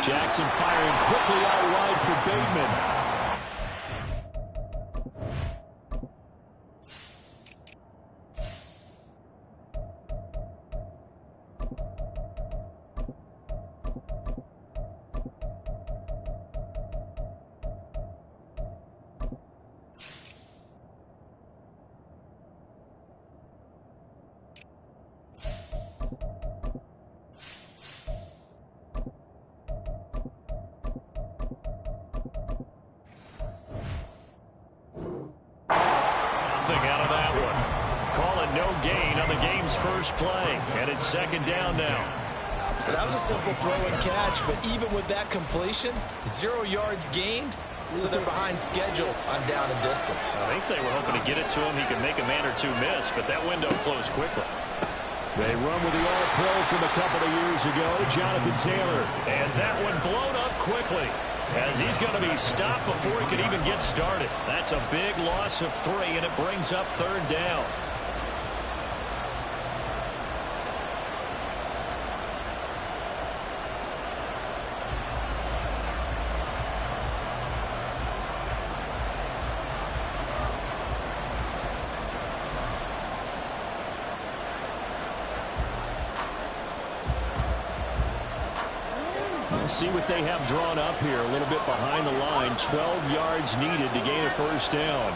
Jackson firing quickly out wide for Bateman. Out of that one. Call it no gain on the game's first play. And it's second down now. Well, that was a simple throw and catch, but even with that completion, 0 yards gained, so they're behind schedule on down and distance. I think they were hoping to get it to him. He could make a man or two miss, but that window closed quickly. They run with the All-Pro from a couple of years ago, Jonathan Taylor. And that one blown up quickly, as he's going to be stopped before he could even get started. That's a big loss of 3, and it brings up third down. We'll see what they have drawn up here. A little bit behind the line. 12 yards needed to gain a first down.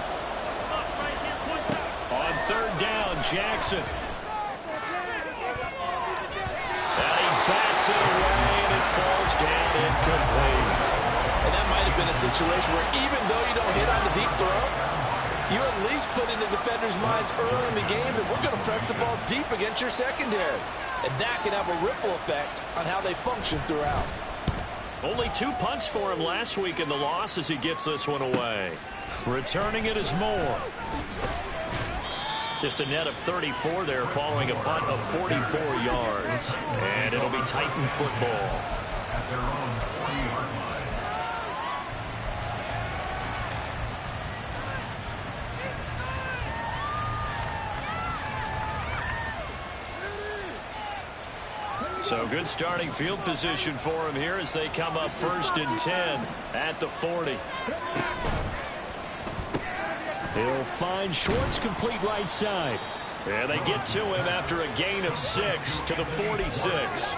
On third down, Jackson. And he bats it away, and it falls down incomplete. And that might have been a situation where even though you don't hit on the deep throw, you at least put in the defenders' minds early in the game that we're going to press the ball deep against your secondary. And that can have a ripple effect on how they function throughout. Only 2 punts for him last week in the loss as he gets this one away. Returning it is Moore. Just a net of 34 there following a punt of 44 yards. And it'll be Titan football. So good starting field position for him here as they come up 1st and 10 at the 40. He'll find Schwartz complete right side. And they get to him after a gain of 6 to the 46.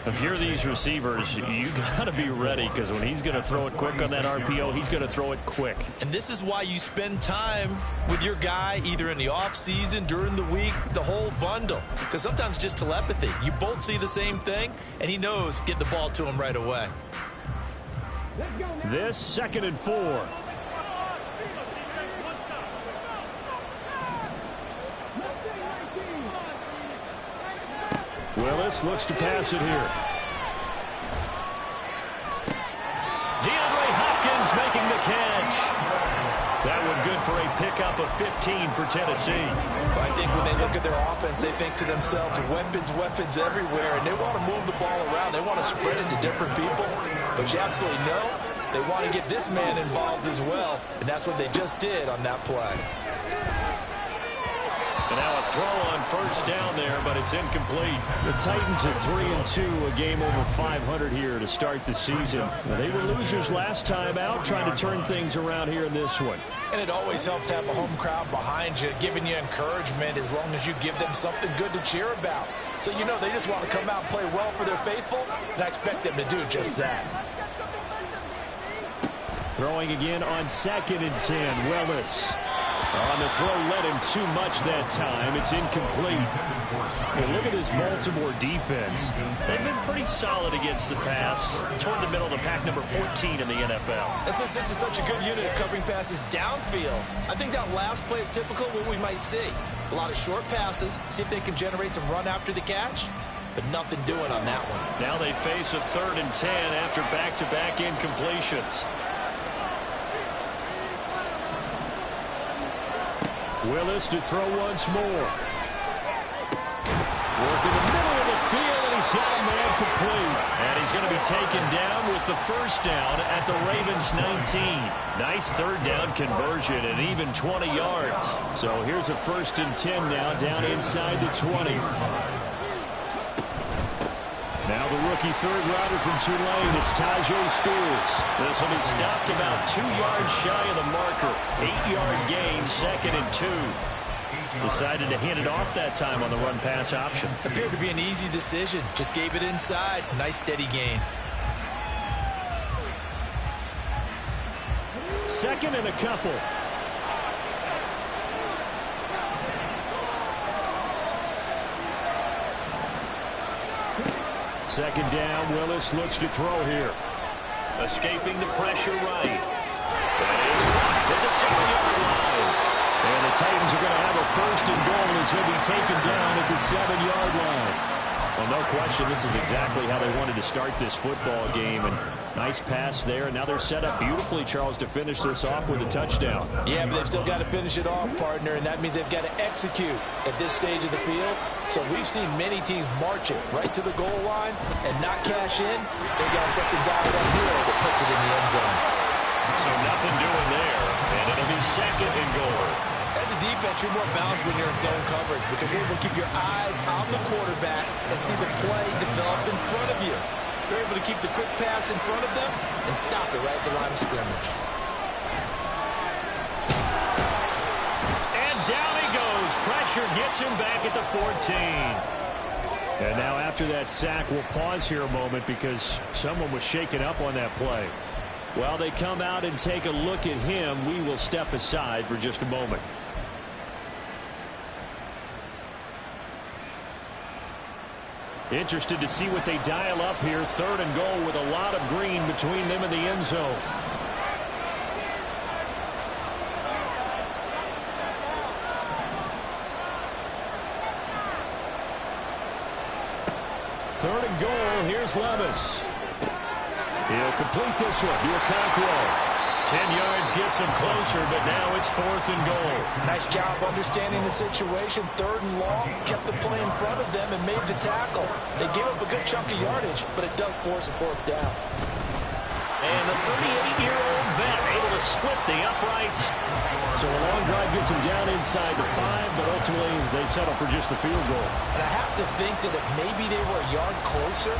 If you're these receivers, you got to be ready, because when he's going to throw it quick on that RPO, he's going to throw it quick. And this is why you spend time with your guy either in the offseason, during the week, the whole bundle. Because sometimes just telepathy. You both see the same thing, and he knows get the ball to him right away. This 2nd and 4. Willis looks to pass it here. DeAndre Hopkins making the catch. That one good for a pickup of 15 for Tennessee. I think when they look at their offense, they think to themselves, weapons everywhere, and they want to move the ball around. They want to spread it to different people. But you absolutely know they want to get this man involved as well, and that's what they just did on that play. And now a throw on first down there, but it's incomplete. The Titans at 3-2, a game over 500 here to start the season. Now, they were losers last time out, trying to turn things around here in this one. And it always helps to have a home crowd behind you, giving you encouragement as long as you give them something good to cheer about. So you know they just want to come out and play well for their faithful, and I expect them to do just that. Throwing again on 2nd and 10, Willis. On the throw, led him too much that time. It's incomplete. And look at this Baltimore defense. They've been pretty solid against the pass. Toward the middle of the pack, number 14 in the NFL. And since this is such a good unit of covering passes downfield, I think that last play is typical of what we might see. A lot of short passes, see if they can generate some run after the catch, but nothing doing on that one. Now they face a 3rd and 10 after back-to-back incompletions. Willis to throw once more. Work in the middle of the field, and he's got a man complete. And he's going to be taken down with the first down at the Ravens 19. Nice 3rd down conversion and even 20 yards. So here's a 1st and 10 now down inside the 20. Now the rookie third rounder from Tulane, it's Tajay Spears. This will be stopped about 2 yards shy of the marker. 8-yard gain, 2nd and 2. Decided to hand it off that time on the run-pass option. Appeared to be an easy decision. Just gave it inside. Nice steady gain. 2nd and a couple. Second down, Willis looks to throw here. Escaping the pressure right. At the 7-yard line. And the Titans are going to have a 1st and goal as he'll be taken down at the 7-yard line. Well, no question, this is exactly how they wanted to start this football game. And nice pass there. And now they're set up beautifully, Charles, to finish this off with a touchdown. Yeah, but they've still got to finish it off, partner, and that means they've got to execute at this stage of the field. So we've seen many teams march it right to the goal line and not cash in. They got something dialed up here that puts it in the end zone. So nothing doing there, and it'll be 2nd and goal. As a defense, you're more balanced when you're in zone coverage because you're able to keep your eyes on the quarterback and see the play develop in front of you. You're able to keep the quick pass in front of them and stop it right at the line of scrimmage. And down he goes. Pressure gets him back at the 14. And now after that sack, we'll pause here a moment because someone was shaken up on that play. While they come out and take a look at him, we will step aside for just a moment. Interested to see what they dial up here. 3rd and goal with a lot of green between them and the end zone. Third and goal. Here's Levis. He'll complete this one to Okonkwo. 10 yards gets him closer, but now it's 4th and goal. Nice job understanding the situation. 3rd and long, kept the play in front of them and made the tackle. They gave up a good chunk of yardage, but it does force a 4th down. And the 38-year-old vet able to split the uprights. So a long drive gets him down inside the 5, but ultimately they settle for just the field goal. And I have to think that if maybe they were a yard closer,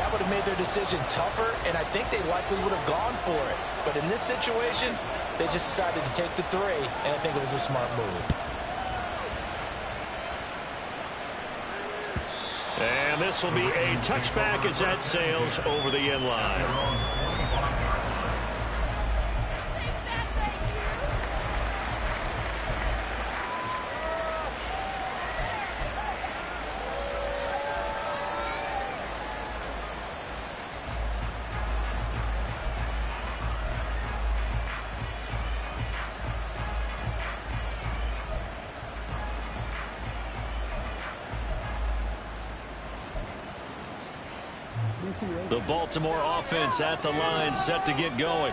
that would have made their decision tougher, and I think they likely would have gone for it. But in this situation, they just decided to take the 3, and I think it was a smart move. And this will be a touchback as that sails over the end line. The Baltimore offense at the line, set to get going.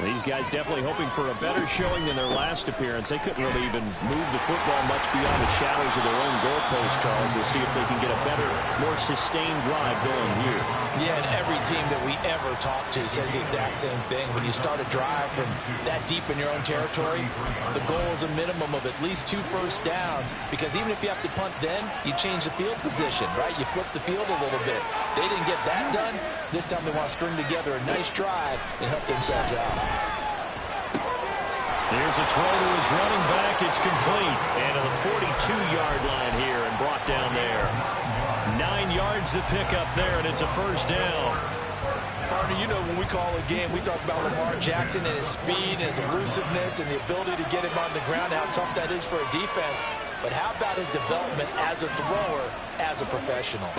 These guys definitely hoping for a better showing than their last appearance. They couldn't really even move the football much beyond the shadows of their own goalpost, Charles. We'll see if they can get a better, more sustained drive going here. Yeah, and every team that we ever talk to says the exact same thing. When you start a drive from that deep in your own territory, the goal is a minimum of at least 2 first downs, because even if you have to punt then, you change the field position, right? You flip the field a little bit. They didn't get that done. This time they want to string together a nice drive and help themselves out. Here's a throw to his running back. It's complete. And to the 42-yard line here and brought down there. 9 yards to pick up there, and it's a first down. Partner, you know when we call a game, we talk about Lamar Jackson and his speed and his elusiveness and the ability to get him on the ground, how tough that is for a defense. But how about his development as a thrower, as a professional?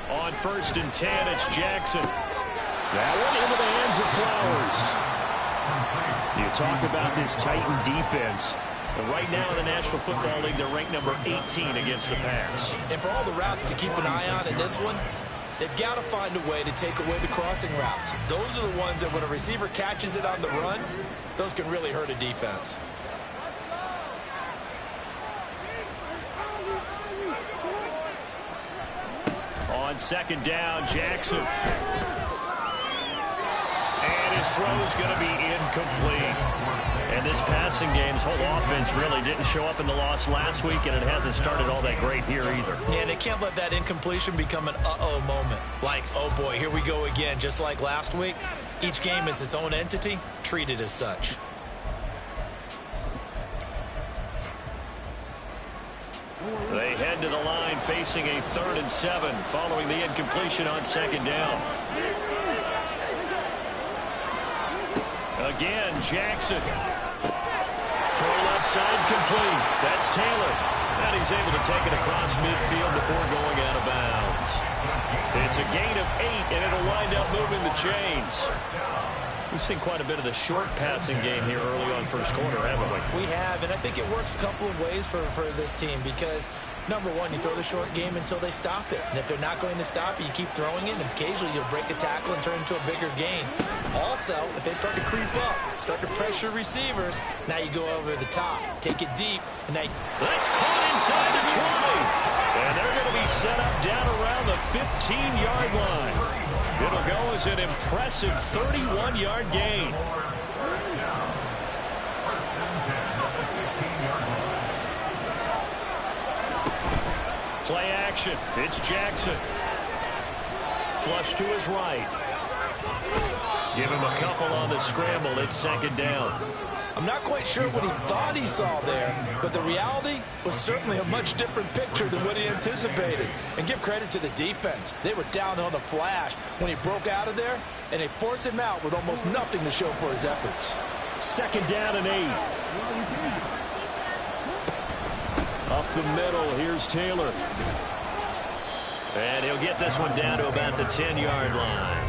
On 1st and 10, it's Jackson. That one into the hands of Flowers. You talk about this Titan defense. And right now in the National Football League, they're ranked number 18 against the pass. And for all the routes to keep an eye on in this one, they've got to find a way to take away the crossing routes. Those are the ones that when a receiver catches it on the run, those can really hurt a defense. On 2nd down, Jackson. And his throw is going to be incomplete. And this passing game's whole offense really didn't show up in the loss last week, and it hasn't started all that great here either. Yeah, and they can't let that incompletion become an uh-oh moment. Like, oh boy, here we go again, just like last week. Each game is its own entity, treated as such. They head to the line facing a 3rd and 7 following the incompletion on 2nd down. Again, Jackson. Throw left side complete. That's Taylor. And he's able to take it across midfield before going out of bounds. It's a gain of 8, and it'll wind up moving the chains. We've seen quite a bit of the short passing game here early on first quarter, haven't we? We have, and I think it works a couple of ways for this team because, number one, you throw the short game until they stop it. And if they're not going to stop it, you keep throwing it, and occasionally you'll break a tackle and turn it into a bigger gain. Also, if they start to creep up, start to pressure receivers, now you go over the top, take it deep, and now that's caught inside the 20. And they're going to be set up down around the 15-yard line. It'll go as an impressive 31-yard gain. Play action. It's Jackson. Flush to his right. Give him a couple on the scramble. It's 2nd down. I'm not quite sure what he thought he saw there, but the reality was certainly a much different picture than what he anticipated. And give credit to the defense. They were down on the flash when he broke out of there, and they forced him out with almost nothing to show for his efforts. 2nd down and 8. Up the middle, here's Taylor. And he'll get this one down to about the 10-yard line.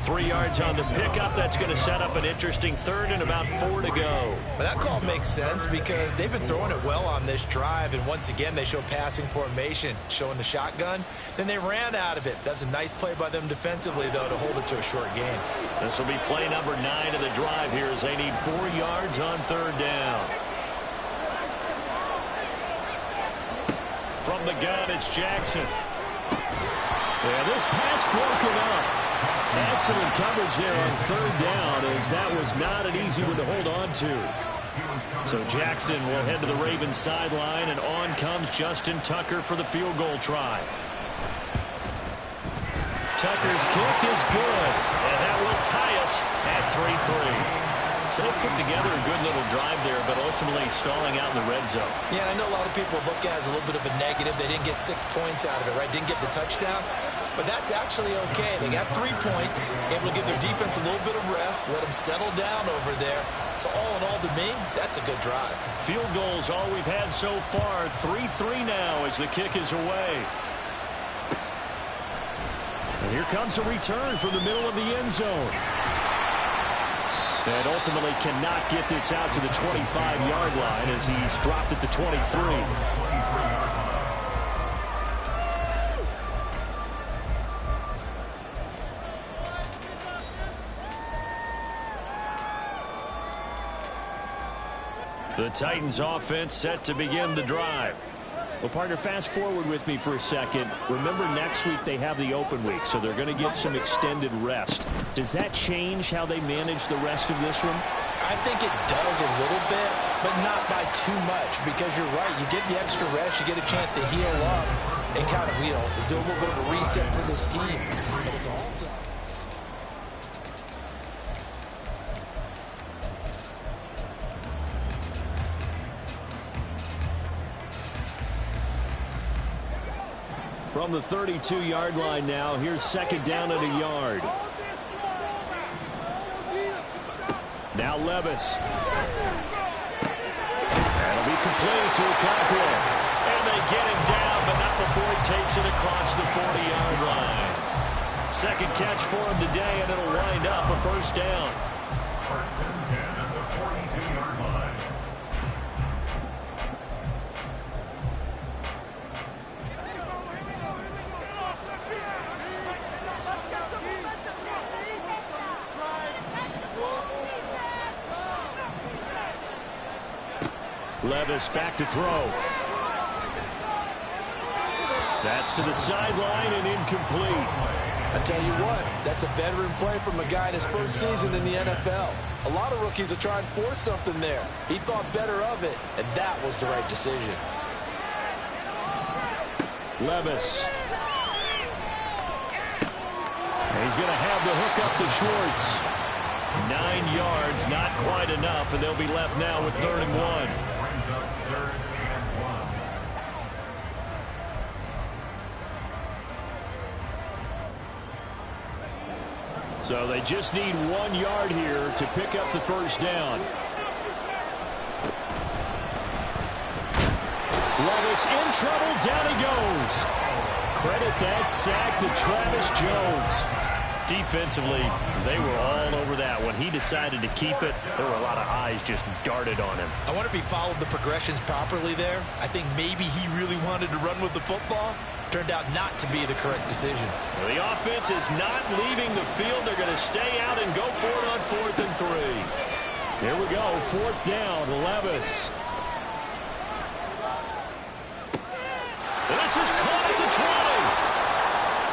3 yards on the pickup. That's going to set up an interesting 3rd and about 4 to go. But that call makes sense because they've been throwing it well on this drive, and once again they show passing formation, showing the shotgun. Then they ran out of it. That's a nice play by them defensively, though, to hold it to a short gain. This will be play number 9 of the drive here as they need 4 yards on 3rd down. From the gun, it's Jackson. Yeah, this pass broken up. Excellent coverage there on 3rd down, as that was not an easy one to hold on to. So Jackson will head to the Ravens sideline, and on comes Justin Tucker for the field goal try. Tucker's kick is good, and that will tie us at 3-3. So they put together a good little drive there, but ultimately stalling out in the red zone. Yeah, I know a lot of people look at it as a little bit of a negative. They didn't get 6 points out of it, right? Didn't get the touchdown. But that's actually okay. They got 3 points, able to give their defense a little bit of rest, let them settle down over there. So all in all, to me, that's a good drive. Field goals all we've had so far. 3-3 now as the kick is away. And here comes a return from the middle of the end zone. And ultimately cannot get this out to the 25-yard line as he's dropped at the 23. The Titans offense set to begin the drive. Well, partner, fast forward with me for a second. Remember, next week they have the open week, so they're going to get some extended rest. Does that change how they manage the rest of this one? I think it does a little bit, but not by too much, because you're right. You get the extra rest, you get a chance to heal up and kind of, do a little bit of a reset for this team. But it's also... From the 32-yard line now, here's 2nd down and a yard. Now Levis. That'll be complete to Cockrell. And they get him down, but not before he takes it across the 40-yard line. 2nd catch for him today, and it'll wind up a 1st down. Levis back to throw. That's to the sideline and incomplete. I tell you what, that's a veteran play from a guy in his first season in the NFL. A lot of rookies are trying to force something there. He thought better of it, and that was the right decision. Levis. He's going to have the hook up to Schwartz. 9 yards, not quite enough, and they'll be left now with 3rd and 1. So they just need 1 yard here to pick up the first down. Levis in trouble. Down he goes. Credit that sack to Travis Jones. Defensively, they were all over that. When he decided to keep it, there were a lot of eyes just darted on him. I wonder if he followed the progressions properly there. I think maybe he really wanted to run with the football. Turned out not to be the correct decision. Well, the offense is not leaving the field. They're going to stay out and go for it on 4th and 3. Here we go, 4th down, Levis. And this is caught at the 20.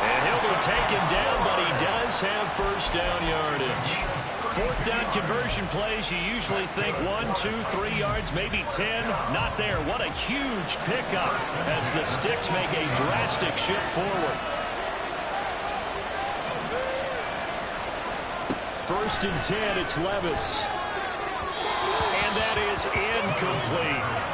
And he'll be taken down, but he does have first down yardage. 4th down conversion plays, you usually think 1, 2, 3 yards, maybe 10. Not there. What a huge pickup as the Sticks make a drastic shift forward. 1st and 10, it's Levis. And that is incomplete.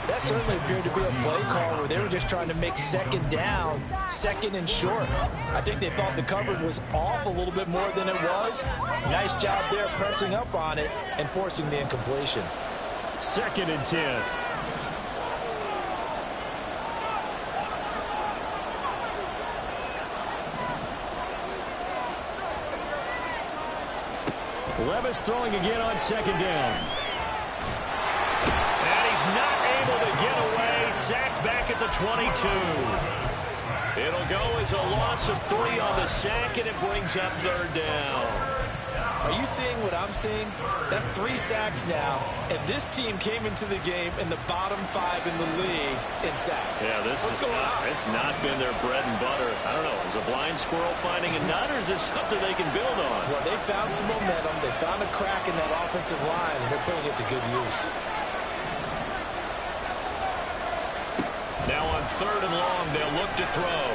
That certainly appeared to be a play call where they were just trying to make 2nd down, 2nd and short. I think they thought the coverage was off a little bit more than it was. Nice job there pressing up on it and forcing the incompletion. 2nd and 10. Levis throwing again on 2nd down. And he's not able to get away. Sacked back at the 22. It'll go as a loss of 3 on the sack, and it brings up 3rd down. Are you seeing what I'm seeing? That's 3 sacks now, and this team came into the game in the bottom 5 in the league in sacks. Yeah, what's going on? It's not been their bread and butter. I don't know. Is a blind squirrel finding a nut, or is this something they can build on? Well, they found some momentum. They found a crack in that offensive line, and they're putting it to good use. Now on 3rd and long, they'll look to throw.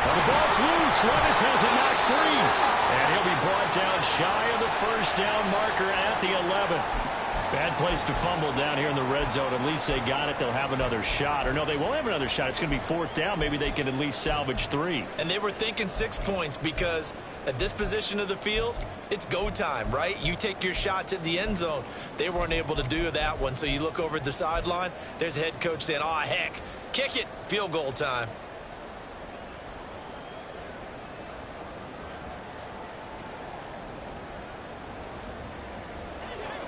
The ball's loose. Levis has it knocked free. And he'll be brought down shy of the first down marker at the 11. Bad place to fumble down here in the red zone. At least they got it. They'll have another shot. Or no, they won't have another shot. It's going to be 4th down. Maybe they can at least salvage 3. And they were thinking 6 points because at this position of the field, it's go time, right? You take your shots at the end zone. They weren't able to do that one. So you look over at the sideline. There's the head coach saying, oh, heck, kick it. Field goal time.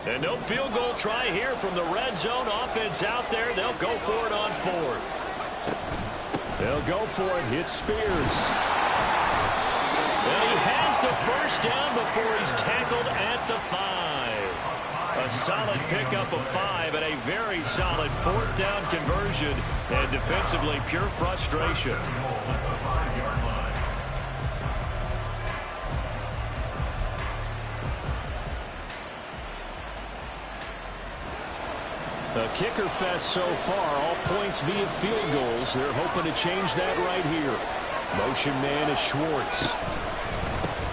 And no field goal try here from the red zone. Offense out there. They'll go for it on 4th. They'll go for it. It's Spears. And he has the first down before he's tackled at the 5. A solid pickup of 5 and a very solid 4th down conversion. And defensively, pure frustration. A kicker fest so far, all points via field goals. They're hoping to change that right here. Motion man is Schwartz.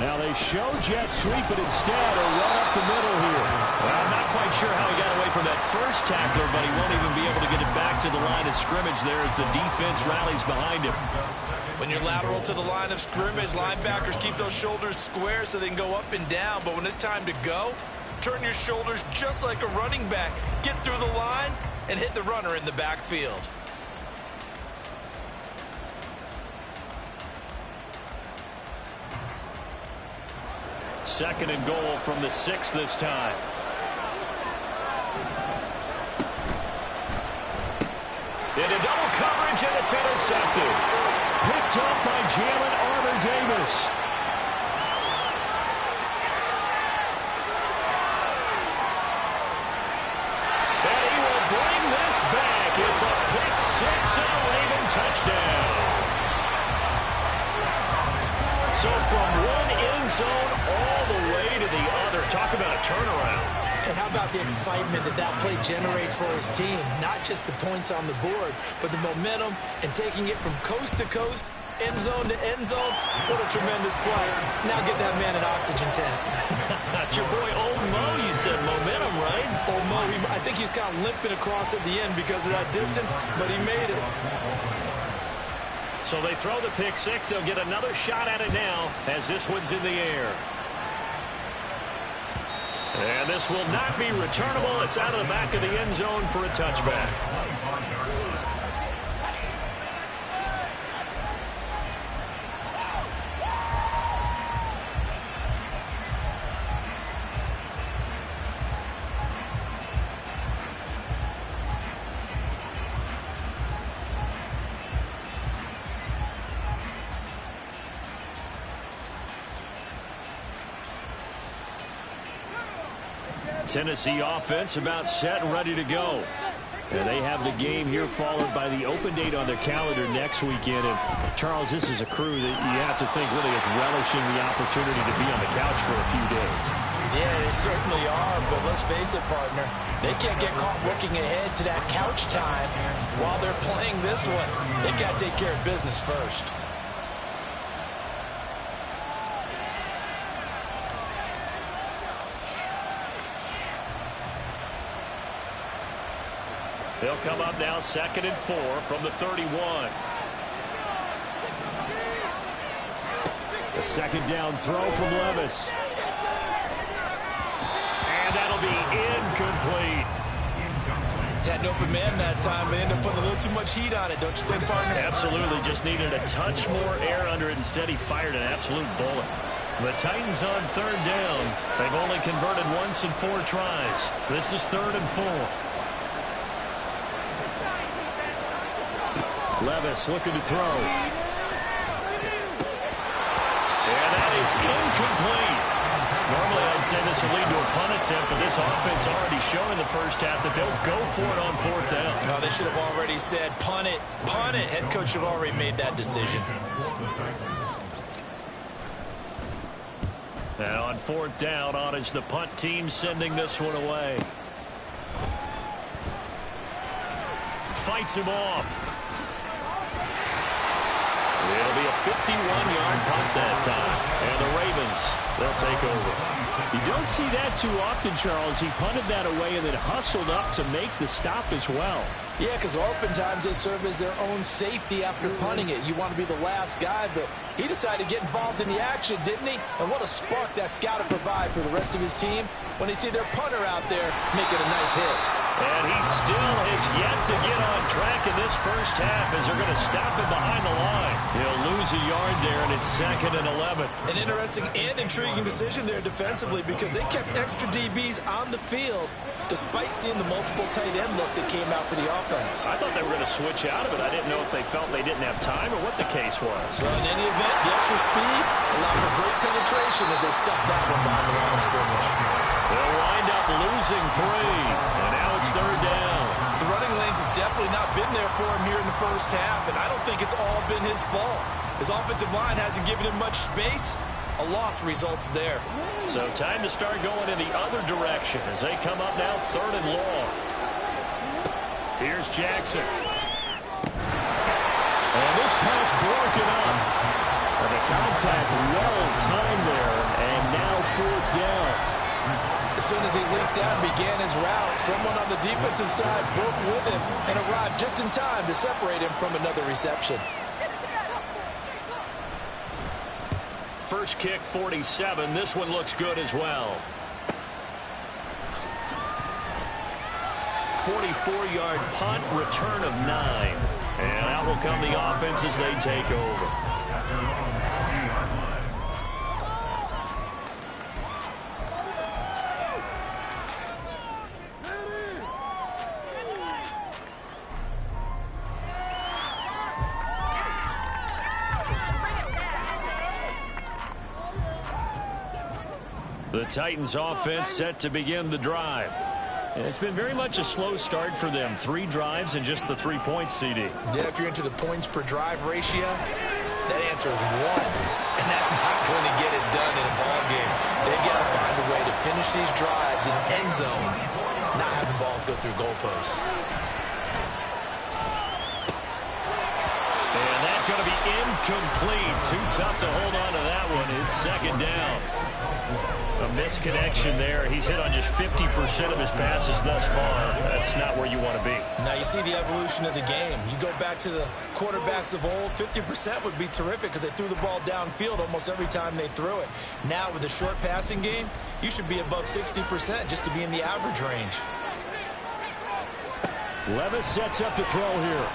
Now they show jet sweep, but instead a run up the middle here. Well, I'm not quite sure how he got away from that first tackler, but he won't even be able to get it back to the line of scrimmage there as the defense rallies behind him. When you're lateral to the line of scrimmage, linebackers keep those shoulders square so they can go up and down, but when it's time to go, turn your shoulders just like a running back. Get through the line and hit the runner in the backfield. Second and goal from the 6 this time. Into double coverage, and it's intercepted. Picked up by Jalen Armour-Davis. And he will bring this back. It's a pick 6 and a Raven touchdown. So from one end zone all the way to the other. Talk about a turnaround. And how about the excitement that that play generates for his team? Not just the points on the board, but the momentum and taking it from coast to coast, end zone to end zone. What a tremendous play. Now get that man an oxygen tank. Your boy Old Mo, you said momentum, right? Old Mo, I think he's kind of limping across at the end because of that distance, but he made it. So they throw the pick six. They'll get another shot at it now as this one's in the air. And this will not be returnable. It's out of the back of the end zone for a touchback. Tennessee offense about set and ready to go. And they have the game here followed by the open date on their calendar next weekend. And Charles, this is a crew that you have to think really is relishing the opportunity to be on the couch for a few days. Yeah, they certainly are, but let's face it, partner. They can't get caught looking ahead to that couch time while they're playing this one. They've got to take care of business first. They'll come up now 2nd and 4 from the 31. The second down throw from Levis. And that'll be incomplete. Had an open man that time, but ended up putting a little too much heat on it, don't you think, partner? Absolutely. Just needed a touch more air under it. Instead, he fired an absolute bullet. The Titans on 3rd down. They've only converted once in 4 tries. This is 3rd and 4. Levis looking to throw. And that is incomplete. Normally I'd say this will lead to a punt attempt, but this offense already showed in the first half that they'll go for it on 4th down. No, they should have already said punt it, punt it. Head coach should have already made that decision. Now on 4th down, on is the punt team sending this one away. Fights him off. It'll be a 51-yard punt that time. And the Ravens, they'll take over. You don't see that too often, Charles. He punted that away and then hustled up to make the stop as well. Yeah, because oftentimes they serve as their own safety after punting it. You want to be the last guy, but he decided to get involved in the action, didn't he? And what a spark that's got to provide for the rest of his team when they see their punter out there making a nice hit. And he still has yet to get on track in this first half as they're going to stop him behind the line. He'll lose a yard there, and it's 2nd and 11. An interesting and intriguing decision there defensively because they kept extra DBs on the field despite seeing the multiple tight end look that came out for the offense. I thought they were going to switch out of it. I didn't know if they felt they didn't have time or what the case was. Well, in any event, the extra speed allowed for great penetration as they stuffed that one behind the line of scrimmage. They'll wind up losing 3, and now it's 3rd down. The running lanes have definitely not been there for him here in the first half, and I don't think it's all been his fault. His offensive line hasn't given him much space. A loss results there. So time to start going in the other direction as they come up now 3rd and long. Here's Jackson. And this pass broken up. And the contact well timed there, and now 4th down. As soon as he leaked out and began his route, someone on the defensive side broke with him and arrived just in time to separate him from another reception. First kick, 47. This one looks good as well. 44-yard punt, return of 9. And out will come the offense as they take over. The Titans offense set to begin the drive. It's been very much a slow start for them. 3 drives and just the 3 points, CD. Yeah, if you're into the points per drive ratio, That answer is one, and that's not going to get it done in a ball game. They've got to find a way to finish these drives in end zones, not having balls go through goalposts. And that's going to be incomplete. Too tough to hold on to that one. It's second down. A misconnection there. He's hit on just 50% of his passes thus far. That's not where you want to be. Now you see the evolution of the game. You go back to the quarterbacks of old, 50% would be terrific because they threw the ball downfield almost every time they threw it. Now with the short passing game, you should be above 60% just to be in the average range. Levis sets up to throw here.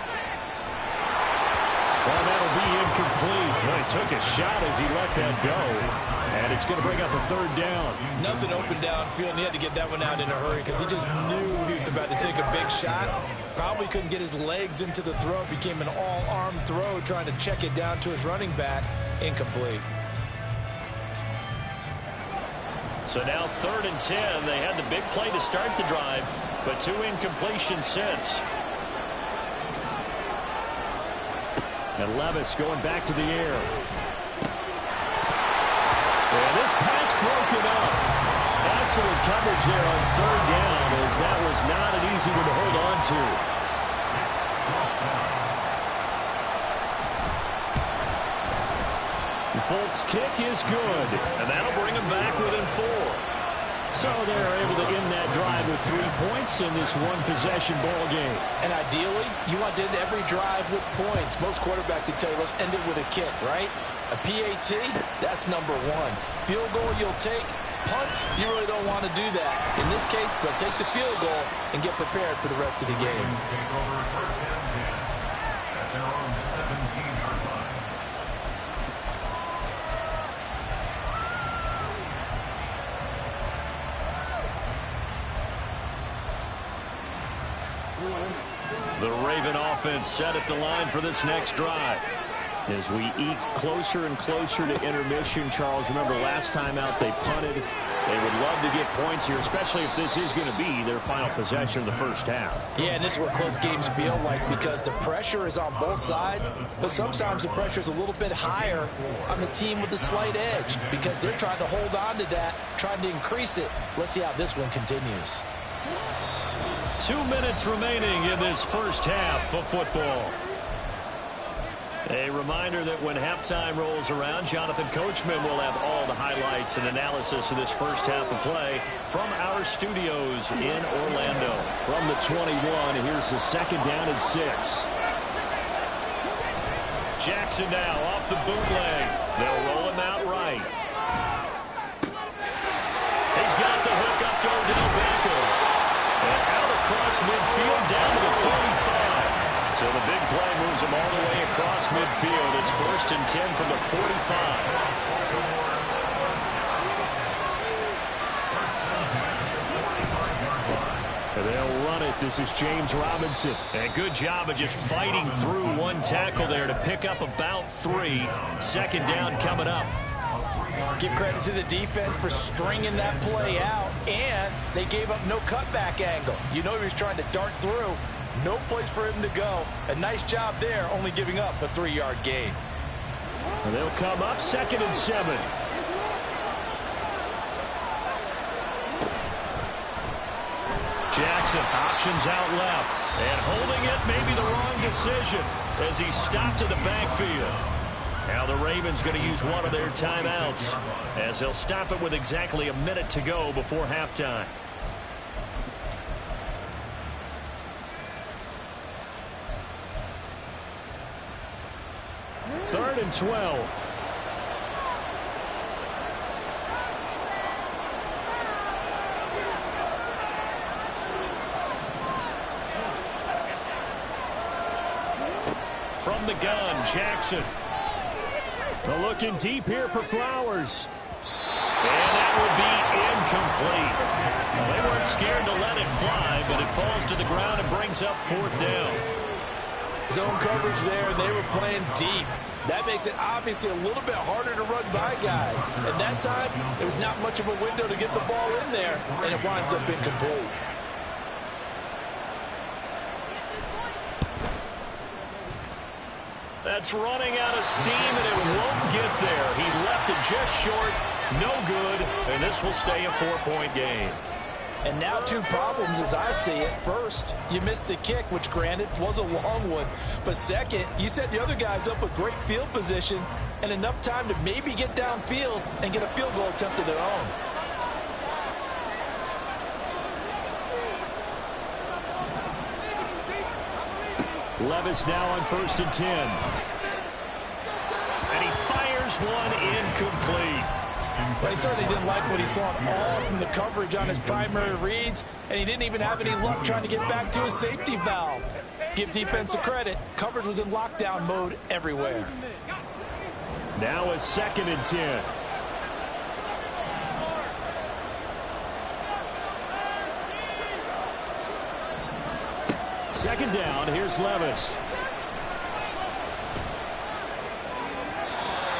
Well, that'll be incomplete. Well, he took a shot as he let that go. And it's going to bring up a third down. Nothing open downfield, and he had to get that one out in a hurry because he just knew he was about to take a big shot. Probably couldn't get his legs into the throw. It became an all-arm throw trying to check it down to his running back. Incomplete. So now 3rd and 10. They had the big play to start the drive, but 2 incompletions since. And Levis going back to the air. And this pass broken up. Excellent coverage there on 3rd down, as that was not an easy one to hold on to. The Folks' kick is good, and that'll bring them back within 4. So they're able to end that drive with 3 points in this one-possession ball game. And ideally, you want to end every drive with points. Most quarterbacks would tell you, let's end it with a kick, right? A PAT, that's number 1. Field goal you'll take. Punts, you really don't want to do that. In this case, they'll take the field goal and get prepared for the rest of the game. The Raven offense set at the line for this next drive. As we eke closer and closer to intermission, Charles, remember last time out they punted. They would love to get points here, especially if this is going to be their final possession of the first half. Yeah, and this is what close games feel like because the pressure is on both sides, but sometimes the pressure is a little bit higher on the team with the slight edge because they're trying to hold on to that, trying to increase it. Let's see how this one continues. 2 minutes remaining in this first half of football. A reminder that when halftime rolls around, Jonathan Coachman will have all the highlights and analysis of this first half of play from our studios in Orlando. From the 21, here's the 2nd down and 6. Jackson now off the bootleg. They'll roll him out right. He's got the hook up to Odell Beckham. And out across midfield down to the 45. So the big play moves him all the way across midfield. It's 1st and 10 from the 45. And they'll run it. This is James Robinson. And a good job of just fighting through one tackle there to pick up about 3. 2nd down coming up. Give credit to the defense for stringing that play out, and they gave up no cutback angle. You know he was trying to dart through. No place for him to go. A nice job there, only giving up a 3-yard gain. And they'll come up 2nd and 7. Jackson options out left. And holding it may be the wrong decision as he stopped to the backfield. Now the Ravens going to use one of their timeouts as they'll stop it with exactly a minute to go before halftime. Third and 12. From the gun, Jackson. They're looking deep here for Flowers. And that would be incomplete. Well, they weren't scared to let it fly, but it falls to the ground and brings up 4th down. Zone coverage there, and they were playing deep. That makes it obviously a little bit harder to run by guys. At that time, there was not much of a window to get the ball in there, and it winds up incomplete. That's running out of steam, and it won't get there. He left it just short. No good, and this will stay a 4-point game. And now 2 problems as I see it. First, you missed the kick, which granted was a long one. But second, you set the other guys up with great field position and enough time to maybe get downfield and get a field goal attempt of their own. Levis now on 1st and 10. And he fires one incomplete. Well, he certainly didn't like what he saw at all from the coverage on his primary reads, and he didn't even have any luck trying to get back to his safety valve. Give defense a credit. Coverage was in lockdown mode everywhere. Now a 2nd and 10. Second down, here's Levis.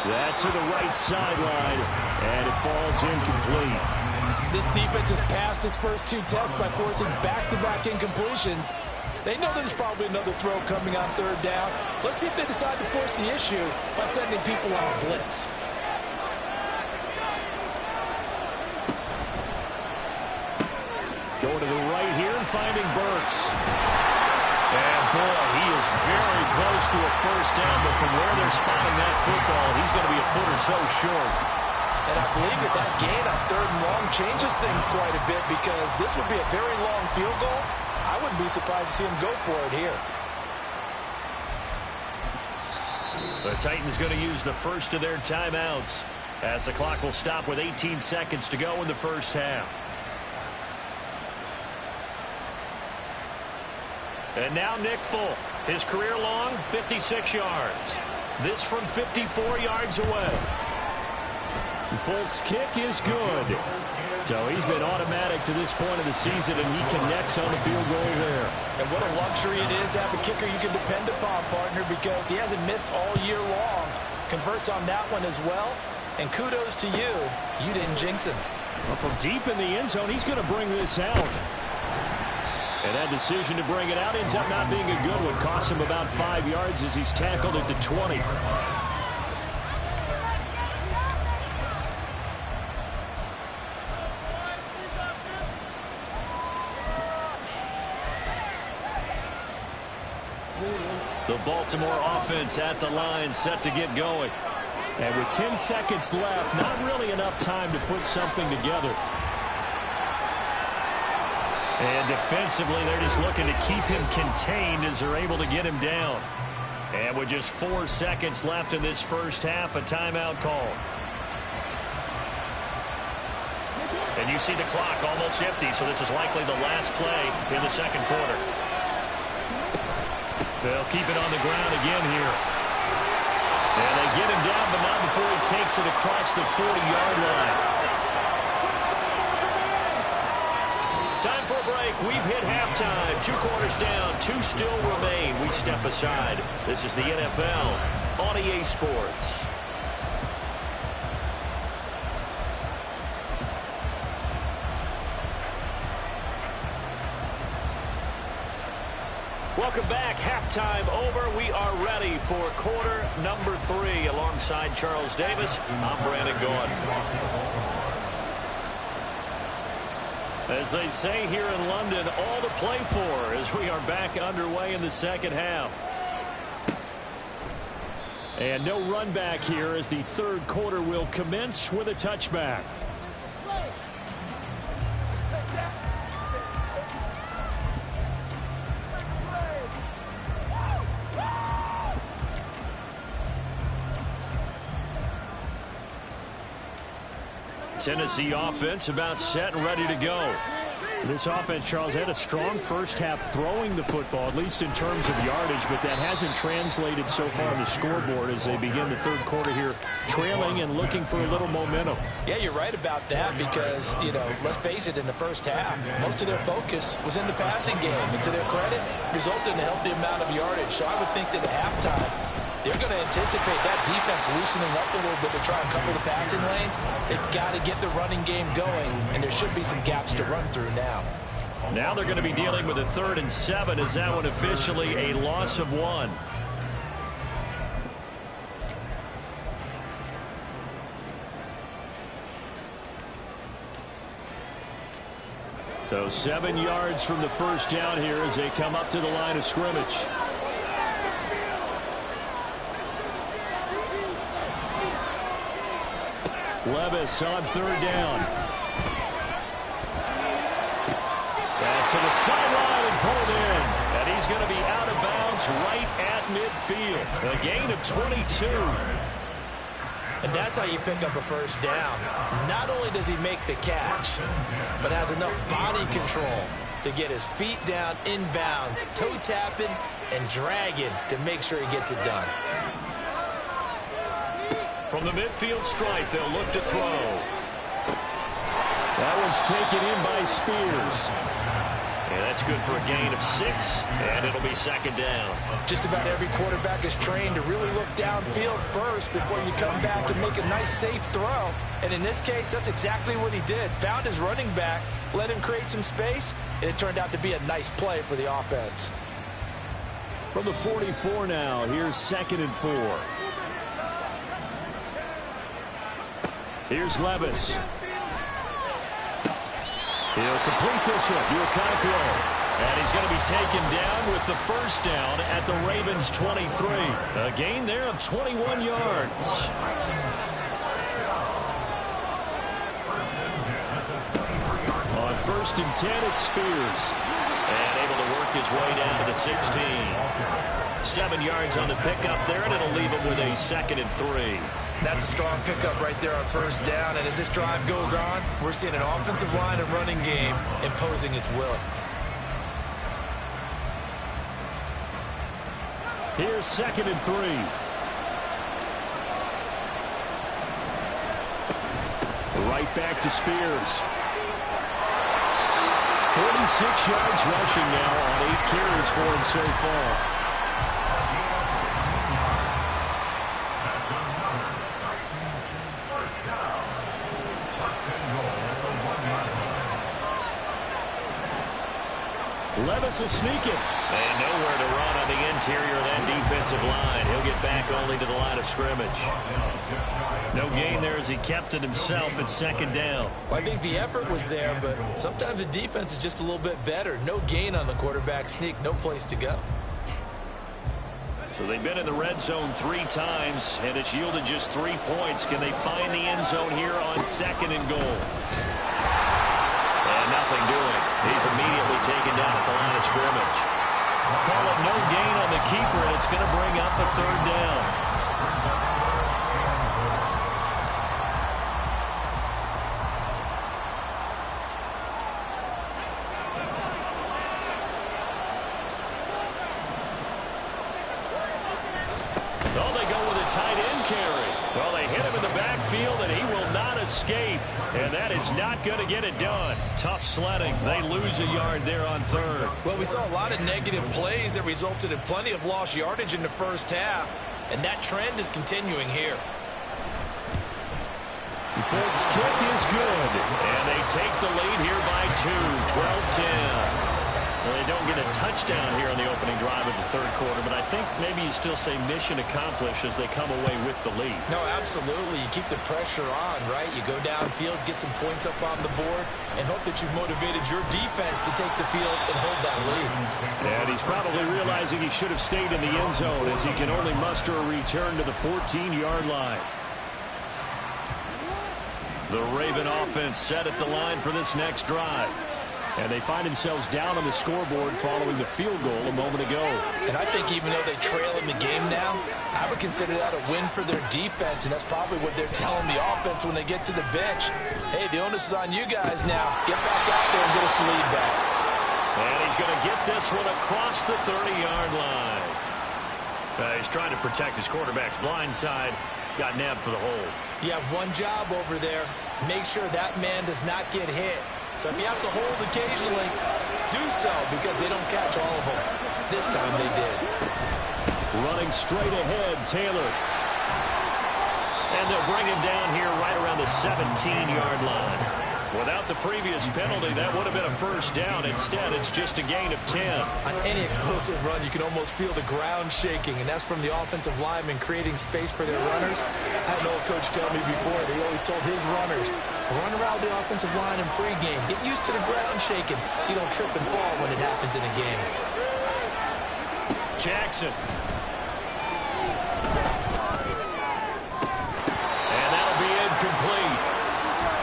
That's to the right sideline, and it falls incomplete. This defense has passed its first 2 tests by forcing back-to-back incompletions. They know there's probably another throw coming on 3rd down. Let's see if they decide to force the issue by sending people on a blitz. Going to the right here and finding Burks. And boy, he is very close to a first down, but from where they're spotting that football, he's going to be a foot or so short. And I believe that gain on 3rd and long changes things quite a bit, because this would be a very long field goal. I wouldn't be surprised to see him go for it here. The Titans going to use the first of their timeouts as the clock will stop with 18 seconds to go in the first half. And now Nick Folk, his career long, 56 yards. This from 54 yards away. Folk's kick is good. So he's been automatic to this point of the season, and he connects on the field goal there. And what a luxury it is to have a kicker you can depend upon, partner, because he hasn't missed all year long. Converts on that one as well. And kudos to you. You didn't jinx him. Well, from deep in the end zone, he's going to bring this out. And that decision to bring it out ends up not being a good one. Costs him about 5 yards as he's tackled at the 20. The Baltimore offense at the line, set to get going. And with 10 seconds left, not really enough time to put something together. And defensively, they're just looking to keep him contained as they're able to get him down. And with just 4 seconds left in this first half, a timeout call. And you see the clock almost empty, so this is likely the last play in the second quarter. They'll keep it on the ground again here. And they get him down, but not before he takes it across the 40-yard line. Time for a break. We've hit halftime. 2 quarters down. 2 still remain. We step aside. This is the NFL on EA Sports. Welcome back. Halftime over. We are ready for quarter number 3. Alongside Charles Davis, I'm Brandon Gaudin. As they say here in London, all to play for as we are back underway in the second half. And no run back here as the third quarter will commence with a touchback. Tennessee offense about set and ready to go. This offense, Charles, had a strong first half throwing the football, at least in terms of yardage, but that hasn't translated so far on the scoreboard as they begin the third quarter here, trailing and looking for a little momentum. Yeah, you're right about that because, let's face it, in the first half, most of their focus was in the passing game. And to their credit, resulted in a healthy amount of yardage. So I would think that at halftime, they're going to anticipate that defense loosening up a little bit to try and cover the passing lanes. They've got to get the running game going, and there should be some gaps to run through now. Now they're going to be dealing with a 3rd and 7 as that one officially a loss of 1. So 7 yards from the first down here as they come up to the line of scrimmage. Levis on third down. Pass to the sideline and pulled in. And he's going to be out of bounds right at midfield. A gain of 22. And that's how you pick up a first down. Not only does he make the catch, but has enough body control to get his feet down inbounds, toe tapping and dragging to make sure he gets it done. From the midfield stripe, they'll look to throw. That one's taken in by Spears. And that's good for a gain of 6, and it'll be second down. Just about every quarterback is trained to really look downfield first before you come back and make a nice, safe throw. And in this case, that's exactly what he did. Found his running back, let him create some space, and it turned out to be a nice play for the offense. From the 44 now, here's 2nd and 4. Here's Levis. He'll complete this one. Uokonkwo. And he's going to be taken down with the first down at the Ravens 23. A gain there of 21 yards. On 1st and 10, it's Spears. And able to work his way down to the 16. 7 yards on the pickup there, and it'll leave him with a 2nd and 3. That's a strong pickup right there on first down. And as this drive goes on, we're seeing an offensive line and running game imposing its will. Here's 2nd and 3. Right back to Spears. 46 yards rushing now on 8 carries for him so far. Levis will sneak it. And nowhere to run on the interior of that defensive line. He'll get back only to the line of scrimmage. No gain there as he kept it himself at 2nd down. Well, I think the effort was there, but sometimes the defense is just a little bit better. No gain on the quarterback sneak, no place to go. So they've been in the red zone 3 times, and it's yielded just 3 points. Can they find the end zone here on 2nd and goal? And nothing doing. He's immediately taken down at the line of scrimmage. Call it no gain on the keeper, and it's going to bring up a 3rd down. Oh, they go with a tight end carry. Well, they hit him in the backfield, and he will not escape. And that is not going to get it done. Tough sledding. They lose a yard there on 3rd. Well, we saw a lot of negative plays that resulted in plenty of lost yardage in the first half. And that trend is continuing here. The Folks kick is good. And they take the lead here by 2, 12-10. Well, they don't get a touchdown here on the opening drive of the 3rd quarter, but I think maybe you still say mission accomplished as they come away with the lead. No, absolutely. You keep the pressure on, right? You go downfield, get some points up on the board, and hope that you've motivated your defense to take the field and hold that lead. And he's probably realizing he should have stayed in the end zone as he can only muster a return to the 14-yard line. The Raven offense set at the line for this next drive. And they find themselves down on the scoreboard following the field goal a moment ago. And I think even though they trail in the game now, I would consider that a win for their defense, and that's probably what they're telling the offense when they get to the bench. Hey, the onus is on you guys now. Get back out there and get us the lead back. And he's going to get this one across the 30-yard line. He's trying to protect his quarterback's blind side. Got nabbed for the hold. You have one job over there. Make sure that man does not get hit. So if you have to hold occasionally, do so because they don't catch all of them. This time they did. Running straight ahead, Taylor. And they'll bring him down here right around the 17-yard line. Without the previous penalty, that would have been a first down. Instead, it's just a gain of 10. On any explosive run, you can almost feel the ground shaking, and that's from the offensive linemen creating space for their runners. I had an old coach tell me before that he always told his runners, Run around the offensive line in pregame. Get used to the ground shaking so you don't trip and fall when it happens in a game. Jackson. And that'll be incomplete.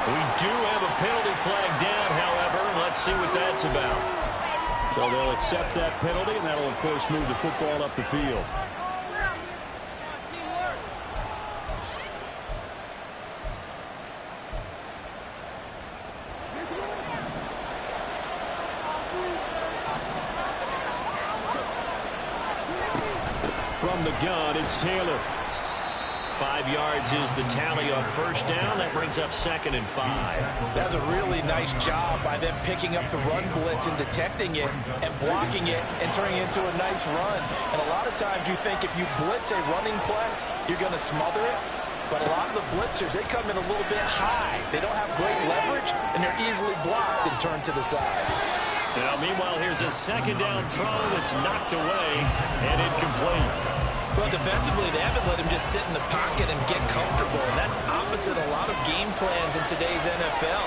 We do have a penalty flag down, however. Let's see what that's about. So they'll accept that penalty, and that'll, of course, move the football up the field. From the gun, it's Taylor. 5 yards is the tally on first down. That brings up 2nd and 5. That's a really nice job by them picking up the run blitz and detecting it and blocking it and turning it into a nice run. And a lot of times you think if you blitz a running play, you're going to smother it. But a lot of the blitzers, they come in a little bit high. They don't have great leverage, and they're easily blocked and turned to the side. Now, meanwhile, here's a 2nd down throw that's knocked away and incomplete. Well, defensively, they haven't let him just sit in the pocket and get comfortable, and that's opposite a lot of game plans in today's NFL.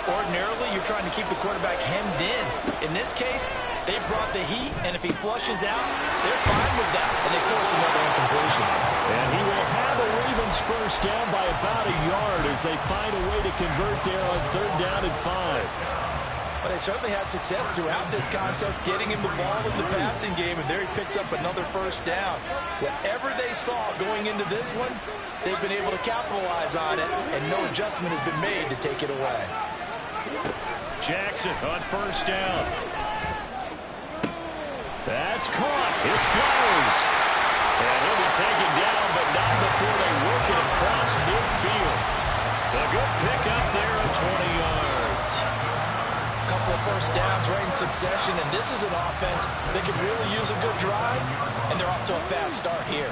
Ordinarily, you're trying to keep the quarterback hemmed in. In this case, they brought the heat, and if he flushes out, they're fine with that, and they force another incompletion. And he will have a Ravens first down by about a yard as they find a way to convert there on 3rd down and 5. But they certainly had success throughout this contest, getting him the ball in the passing game, and there he picks up another first down. Whatever they saw going into this one, they've been able to capitalize on it, and no adjustment has been made to take it away. Jackson on first down. That's caught. It's Flowers. And he'll be taken down, but not before they work it across midfield. A good pickup there of 20 yards. Couple of first downs right in succession, and this is an offense that can really use a good drive, and they're off to a fast start here.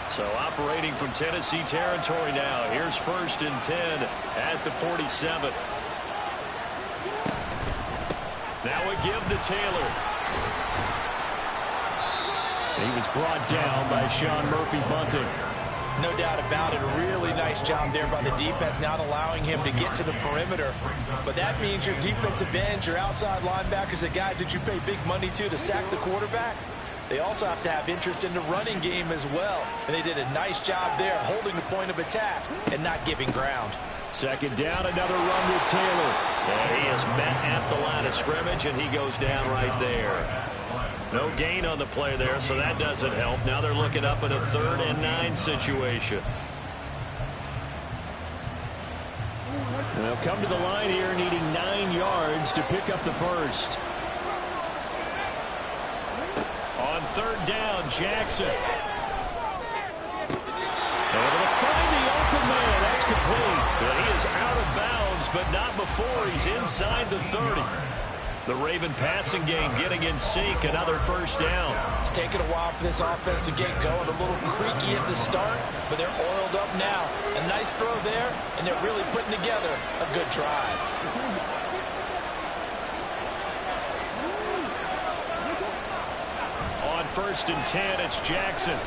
So operating from Tennessee territory now. Here's 1st and 10 at the 47. Now we give to Taylor. He was brought down by Sean Murphy-Bunting. No doubt about it. A really nice job there by the defense, not allowing him to get to the perimeter. But that means your defensive ends, your outside linebackers, the guys that you pay big money to sack the quarterback, they also have to have interest in the running game as well. And they did a nice job there, holding the point of attack and not giving ground. 2nd down, another run with Taylor. And he is met at the line of scrimmage, and he goes down right there. No gain on the play there, so that doesn't help. Now they're looking up at a 3rd and 9 situation. And they'll come to the line here needing 9 yards to pick up the first. On 3rd down, Jackson. Able to find the open man. That's complete. But he is out of bounds, but not before he's inside the 30. The Raven passing game getting in sync. Another first down. It's taken a while for this offense to get going. A little creaky at the start, but they're oiled up now. A nice throw there, and they're really putting together a good drive. On 1st and 10, it's Jackson.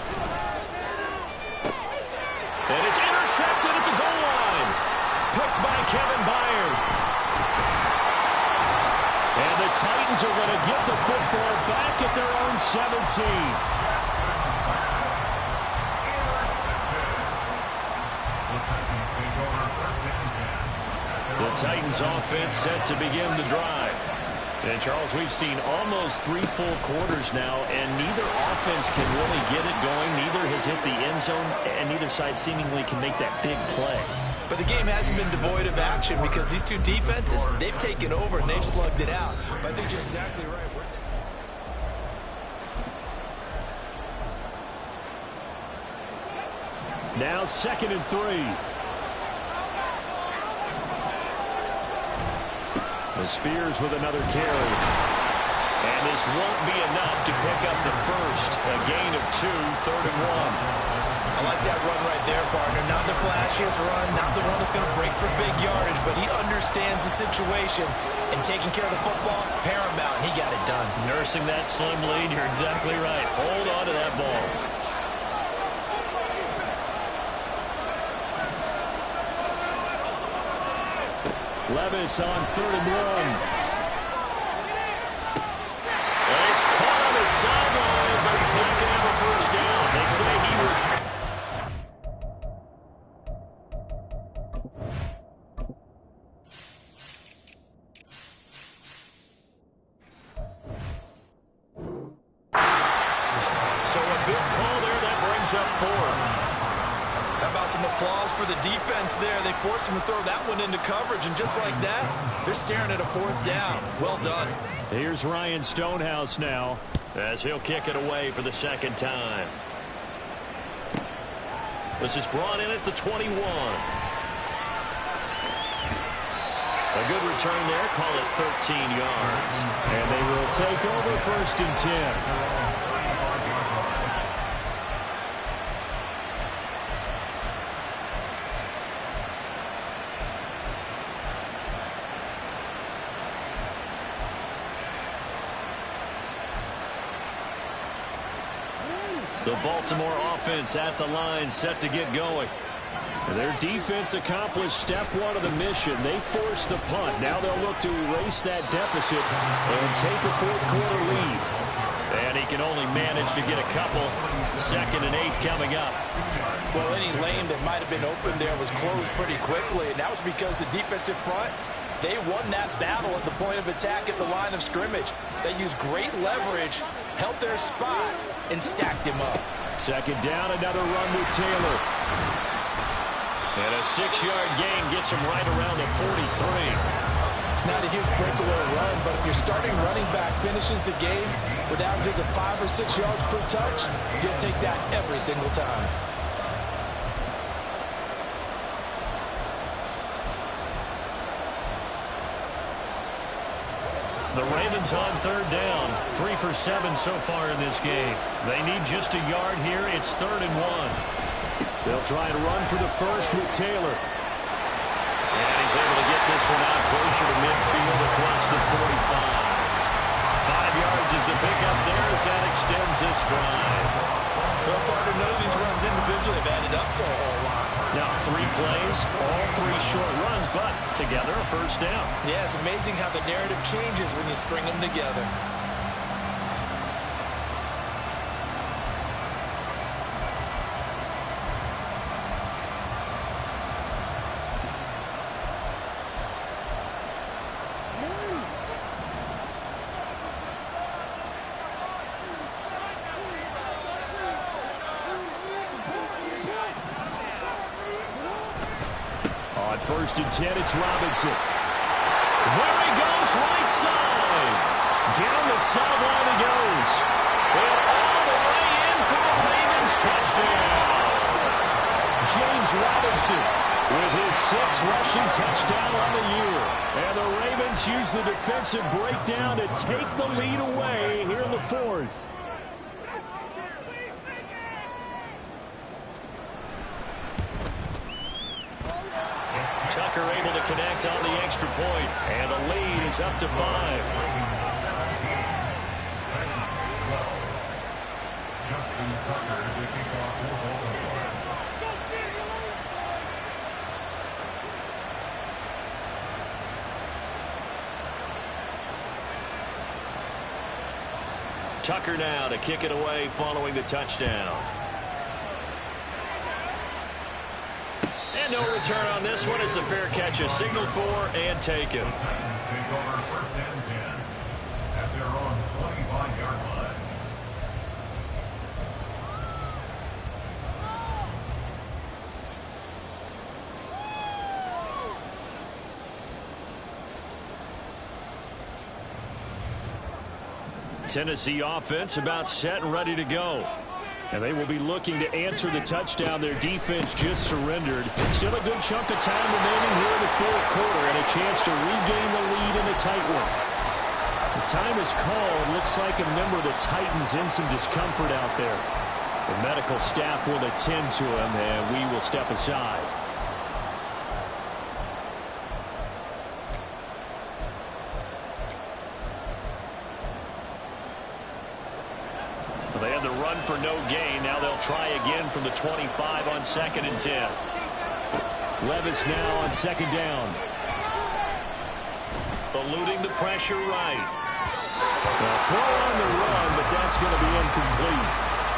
And it's intercepted at the goal line. Picked by Kevin Byard. And the Titans are going to get the football back at their own 17. The Titans offense set to begin the drive. And, Charles, we've seen almost 3 full quarters now, and neither offense can really get it going. Neither has hit the end zone, and neither side seemingly can make that big play. But the game hasn't been devoid of action because these two defenses, they've taken over and they've slugged it out. But I think you're exactly right. Now 2nd and 3. The Spears with another carry. And this won't be enough to pick up the first. A gain of 2, 3rd and 1. I like that run right there, partner. Not the flashiest run, not the one that's going to break for big yardage, but he understands the situation, and taking care of the football, paramount, and he got it done. Nursing that slim lead, you're exactly right. Hold on to that ball. Levis on 3rd and 1. He's caught on the sideline, but he's not going to have a first down. They say he was... So a good call there. That brings up 4th. How about some applause for the defense there? They forced him to throw that one into coverage, and just like that, they're staring at a 4th down. Well done. Here's Ryan Stonehouse now, as he'll kick it away for the 2nd time. This is brought in at the 21. A good return there, call it 13 yards. And they will take over 1st and 10. The Baltimore offense at the line, set to get going. Their defense accomplished step 1 of the mission. They forced the punt. Now they'll look to erase that deficit and take a 4th quarter lead. And he can only manage to get a couple. 2nd and 8 coming up. Well, any lane that might have been open there was closed pretty quickly, and that was because the defensive front, they won that battle at the point of attack at the line of scrimmage. They used great leverage, held their spot, and stacked him up. 2nd down, another run with Taylor. And a 6-yard gain gets him right around the 43. It's not a huge breakaway run, but if your starting running back finishes the game with averages of 5 or 6 yards per touch, you'll take that every single time. The Ravens on 3rd down. 3 for 7 so far in this game. They need just a yard here. It's 3rd and 1. They'll try to run for the 1st with Taylor. And he's able to get this one out closer to midfield across the 45. 5 yards is the pickup there as that extends this drive. Well, partner, none of these runs individually have added up to a whole lot. Now 3 plays, all 3 short runs, but together a 1st down. Yeah, it's amazing how the narrative changes when you string them together. On 1st and 10, it's Robinson. There he goes, right side. Down the sideline he goes. And all the way in for the Ravens touchdown. James Robinson with his 6th rushing touchdown on the year. And the Ravens use the defensive breakdown to take the lead away here in the 4th. Tucker able to connect on the extra point, and the lead is up to 5. Tucker now to kick it away following the touchdown. And no return on this one as the fair catch is signaled for and taken. Take over 1st and 10 at their own 25-yard line. Tennessee offense about set and ready to go. And they will be looking to answer the touchdown their defense just surrendered. Still a good chunk of time remaining here in the 4th quarter and a chance to regain the lead in a tight one. The time is called. Looks like a member of the Titans in some discomfort out there. The medical staff will attend to him, and we will step aside. They had the run for no gain. Now they'll try again from the 25 on 2nd and 10. Levis now on 2nd down. eluding the pressure right. Well, throw on the run, but that's going to be incomplete.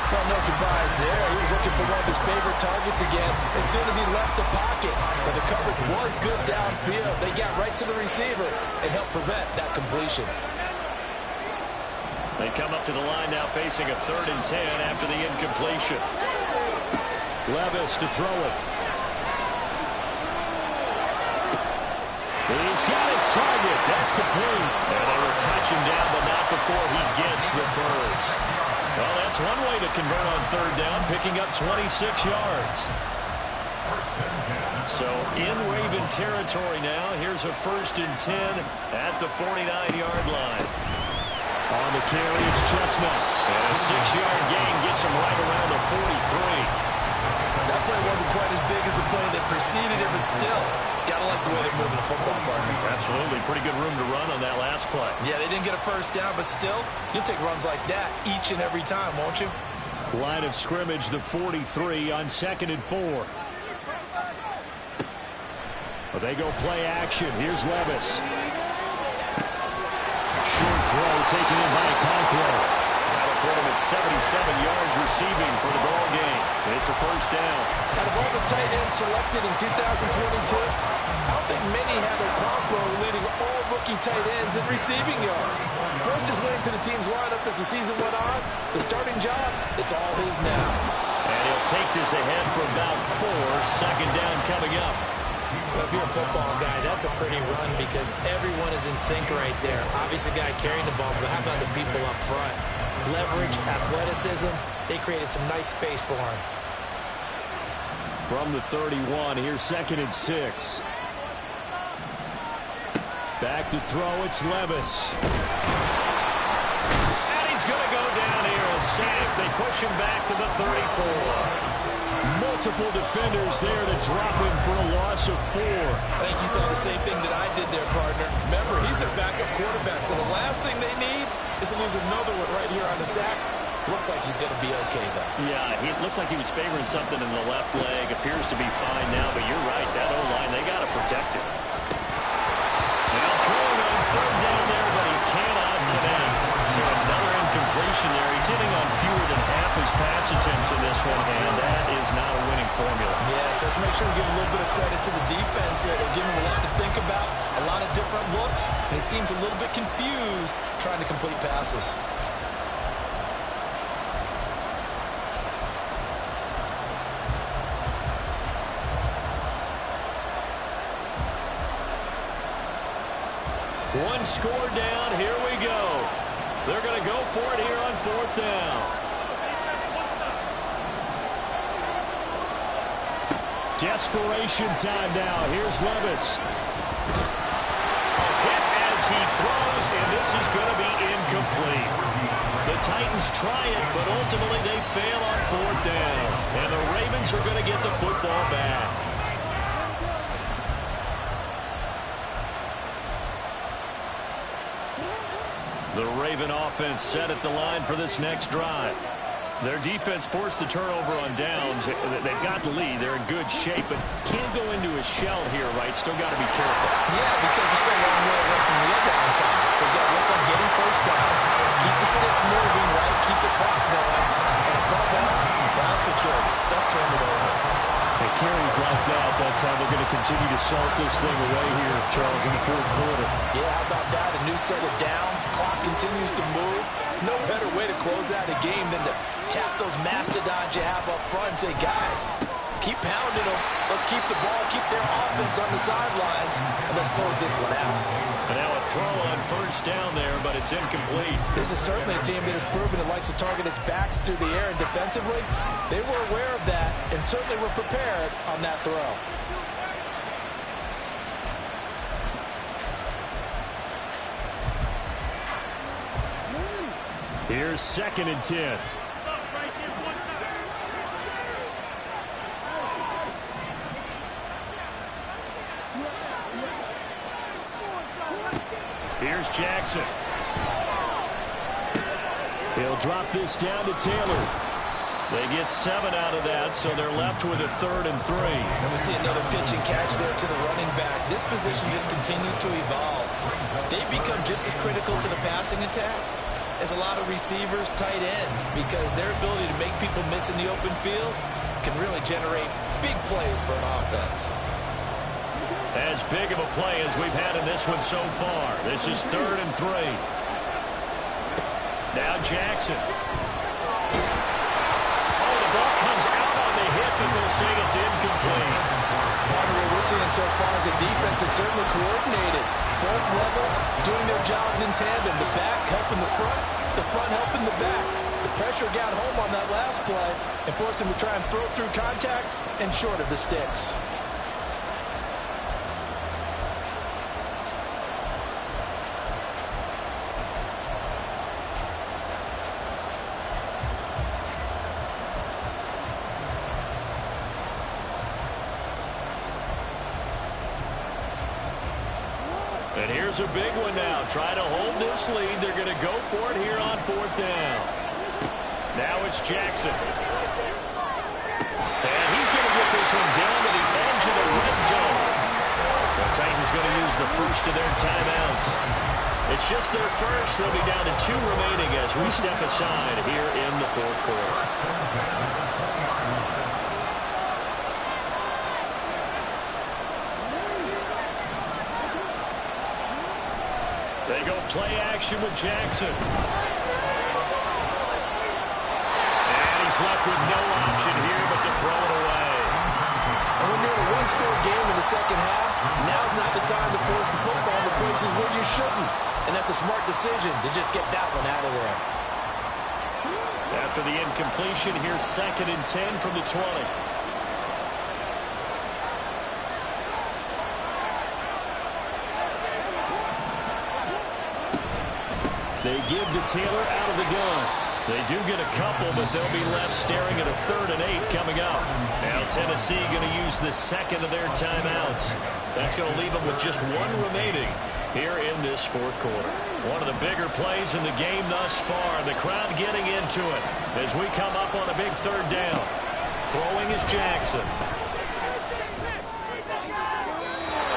Well, no surprise there. He was looking for one of his favorite targets again as soon as he left the pocket. But the coverage was good downfield. They got right to the receiver and helped prevent that completion. They come up to the line now facing a 3rd and 10 after the incompletion. Levis to throw it. He's got his target. That's complete. And they will touch him down, but not before he gets the first. Well, that's one way to convert on 3rd down, picking up 26 yards. So in Raven territory now, here's a 1st and 10 at the 49-yard line. On the carry, it's Chestnut. And a 6-yard gain gets him right around the 43. That play wasn't quite as big as the play that preceded it, but still, gotta like the way they're moving the football, partner. Absolutely. Pretty good room to run on that last play. Yeah, they didn't get a 1st down, but still, you'll take runs like that each and every time, won't you? Line of scrimmage, the 43 on 2nd and 4. Well, they go play action. Here's Levis. Short throw taken in by Conqueror. That'll put him at 77 yards receiving for the ball game. It's a 1st down. Out of all the tight ends selected in 2022, I don't think many have a Conqueror leading all rookie tight ends in receiving yards. First is winning to the team's lineup as the season went on. The starting job, it's all his now. And he'll take this ahead for about 4. 2nd down coming up. Well, if you're a football guy, that's a pretty run because everyone is in sync right there. Obviously, the guy carrying the ball, but how about the people up front? Leverage, athleticism, they created some nice space for him. From the 31, here's 2nd and 6. Back to throw, it's Levis. And he's going to go down here, a sack. They push him back to the 34. Multiple defenders there to drop him for a loss of 4. I think you saw the same thing that I did there, partner. Remember, he's their backup quarterback, so the last thing they need is to lose another one right here on the sack. Looks like he's going to be okay, though. Yeah, he looked like he was favoring something in the left leg. Appears to be fine now, but you're right. That O-line, they got to protect it. Now throwing on 3rd down there, but he cannot connect. So another incompletion there. He's hitting on fewer than half his pass attempts in this one, and that is not a winning formula. Yes, let's make sure we give a little bit of credit to the defense here. They're giving him a lot to think about, a lot of different looks, and he seems a little bit confused trying to complete passes. One score down. Here we go. They're going to go for it here on 4th down. Desperation time now. Here's Levis. A hit as he throws, and this is going to be incomplete. The Titans try it, but ultimately they fail on 4th down. And the Ravens are going to get the football back. The Raven offense set at the line for this next drive. Their defense forced the turnover on downs. They've got the lead. They're in good shape, but can't go into a shell here, right? Still got to be careful. Yeah, because they're so long way away from the other on time. So you got to work on getting 1st downs, keep the sticks moving, right? Keep the clock going. And above all, ground security. Don't turn it over. And carries like that, that's how they're going to continue to salt this thing away here, Charles, in the 4th quarter. Yeah, how about that? A new set of downs. Clock continues to move. No better way to close out a game than to tap those mastodons you have up front and say, guys, keep pounding them. Let's keep the ball, keep their offense on the sidelines, and let's close this one out. And now a throw on 1st down there, but it's incomplete. This is certainly a team that has proven it likes to target its backs through the air, and defensively, they were aware of that and certainly were prepared on that throw. Here's 2nd and 10. Here's Jackson. He'll drop this down to Taylor. They get 7 out of that, so they're left with a 3rd and 3. And we see another pitch and catch there to the running back. This position just continues to evolve. they become just as critical to the passing attack as a lot of receivers, tight ends, because their ability to make people miss in the open field can really generate big plays for an offense. As big of a play as we've had in this one so far. This is 3rd and 3. Now Jackson. Oh, the ball comes out on the hip, but they'll say it's incomplete. Part of what we're seeing so far is the defense is certainly coordinated. Both levels doing their jobs in tandem. The back helping the front helping the back. The pressure got home on that last play and forced him to try and throw through contact and short of the sticks. And here's a big one now. Try to hold this lead. They're going to go for it here on 4th down. Now it's Jackson. And he's going to get this one down to the edge of the red zone. The Titans going to use the first of their timeouts. It's just their first. They'll be down to 2 remaining as we step aside here in the 4th quarter. They go play action with Jackson. And he's left with no option here but to throw it away. And when you're in a one-score game in the second half, now's not the time to force the football to places where you shouldn't. And that's a smart decision to just get that one out of there. After the incompletion, here's 2nd and 10 from the 20. They give to Taylor out of the gun. They do get a couple, but they'll be left staring at a 3rd and 8 coming up. Now Tennessee going to use the 2nd of their timeouts. That's going to leave them with just 1 remaining here in this 4th quarter. One of the bigger plays in the game thus far. The crowd getting into it as we come up on a big 3rd down. Throwing is Jackson.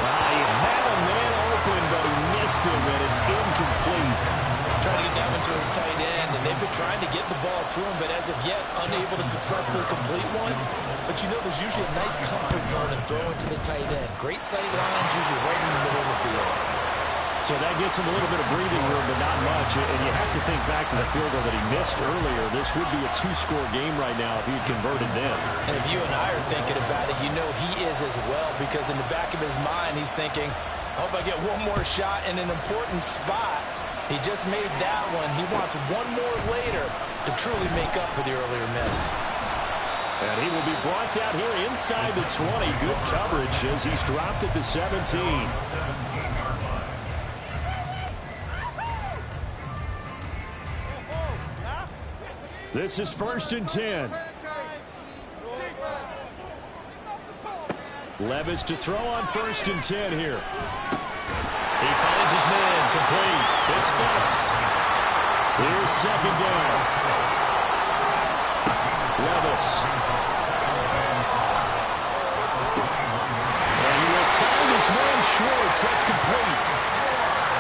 He had a man open, but he missed him, and it's incomplete. Trying to get that one to his tight end, and they've been trying to get the ball to him, but as of yet, unable to successfully complete one. But you know there's usually a nice comfort zone in throwing to the tight end. Great sight lines, usually right in the middle of the field. So that gets him a little bit of breathing room, but not much. And you have to think back to the field goal that he missed earlier. This would be a 2-score game right now if he had converted then. And if you and I are thinking about it, you know he is as well, because in the back of his mind, he's thinking, I hope I get one more shot in an important spot. He just made that one. He wants one more later to truly make up for the earlier miss. And he will be brought down here inside the 20. Good coverage as he's dropped at the 17. This is 1st and 10. Levis to throw on 1st and 10 here. He finds his man, complete. It's Phillips. Here's 2nd down. Levis. And he will find his man Schwartz. That's complete.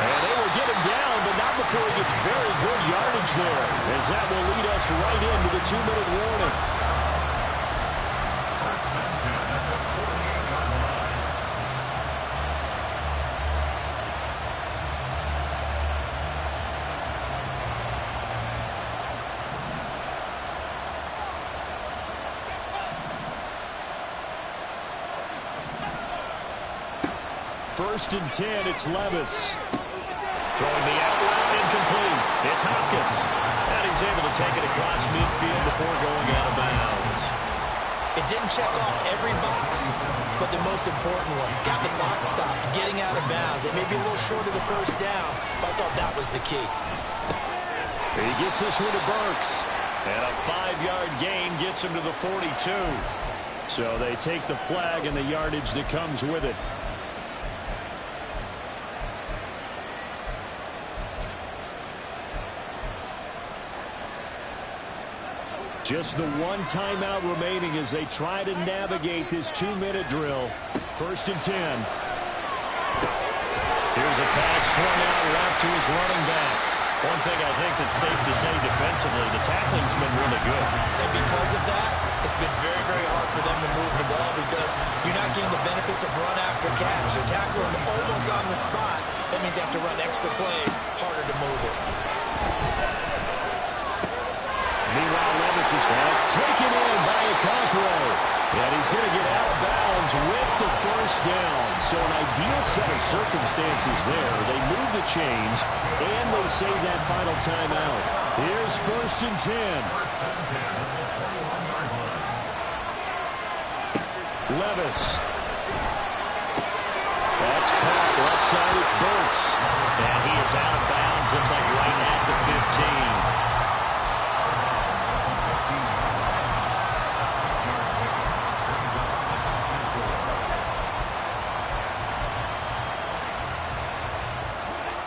And they will get him down, but not before he gets very good yardage there, as that will lead us right into the 2-minute warning. First and 10, it's Levis. Throwing the out route, incomplete. It's Hopkins. And he's able to take it across midfield before going out of bounds. It didn't check off every box, but the most important one. Got the clock stopped, getting out of bounds. It may be a little short of the first down, but I thought that was the key. He gets this one to Burks. And a 5-yard gain gets him to the 42. So they take the flag and the yardage that comes with it. Just the 1 timeout remaining as they try to navigate this 2-minute drill. 1st and 10. Here's a pass swung out left to his running back. One thing I think that's safe to say defensively, the tackling's been really good. And because of that, it's been very, very hard for them to move the ball because you're not getting the benefits of run after catch. They're tackling almost on the spot. That means you have to run extra plays, harder to move it. Meanwhile, Levis is taken in by Okonkwo. And he's going to get out of bounds with the first down. So an ideal set of circumstances there. They move the chains, and they save that final timeout. Here's 1st and 10. Levis. That's caught. Left side, it's Burks. And he is out of bounds. Looks like right at the 15.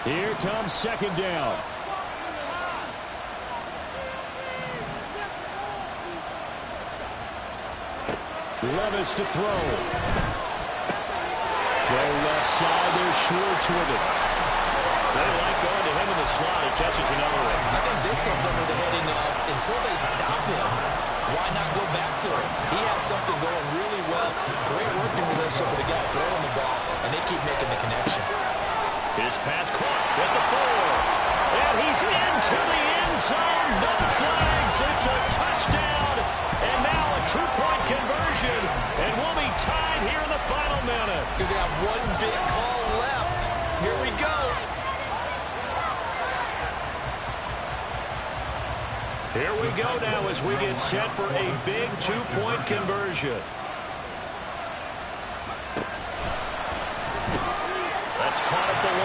Here comes 2nd down. Levis to throw. Throw left side. There's Schwartz with it. They like going to him in the slot. He catches another one. I think this comes under the heading of until they stop him, why not go back to him? He has something going really well. Great working relationship with the guy throwing the ball, and they keep making the connection. His pass caught at the 4. And he's into the end zone. No flags. It's a touchdown. And now a 2-point conversion. And we'll be tied here in the final minute. They have one big call left. Here we go. Here we go now as we get set for a big 2-point conversion. That's caught at the 1.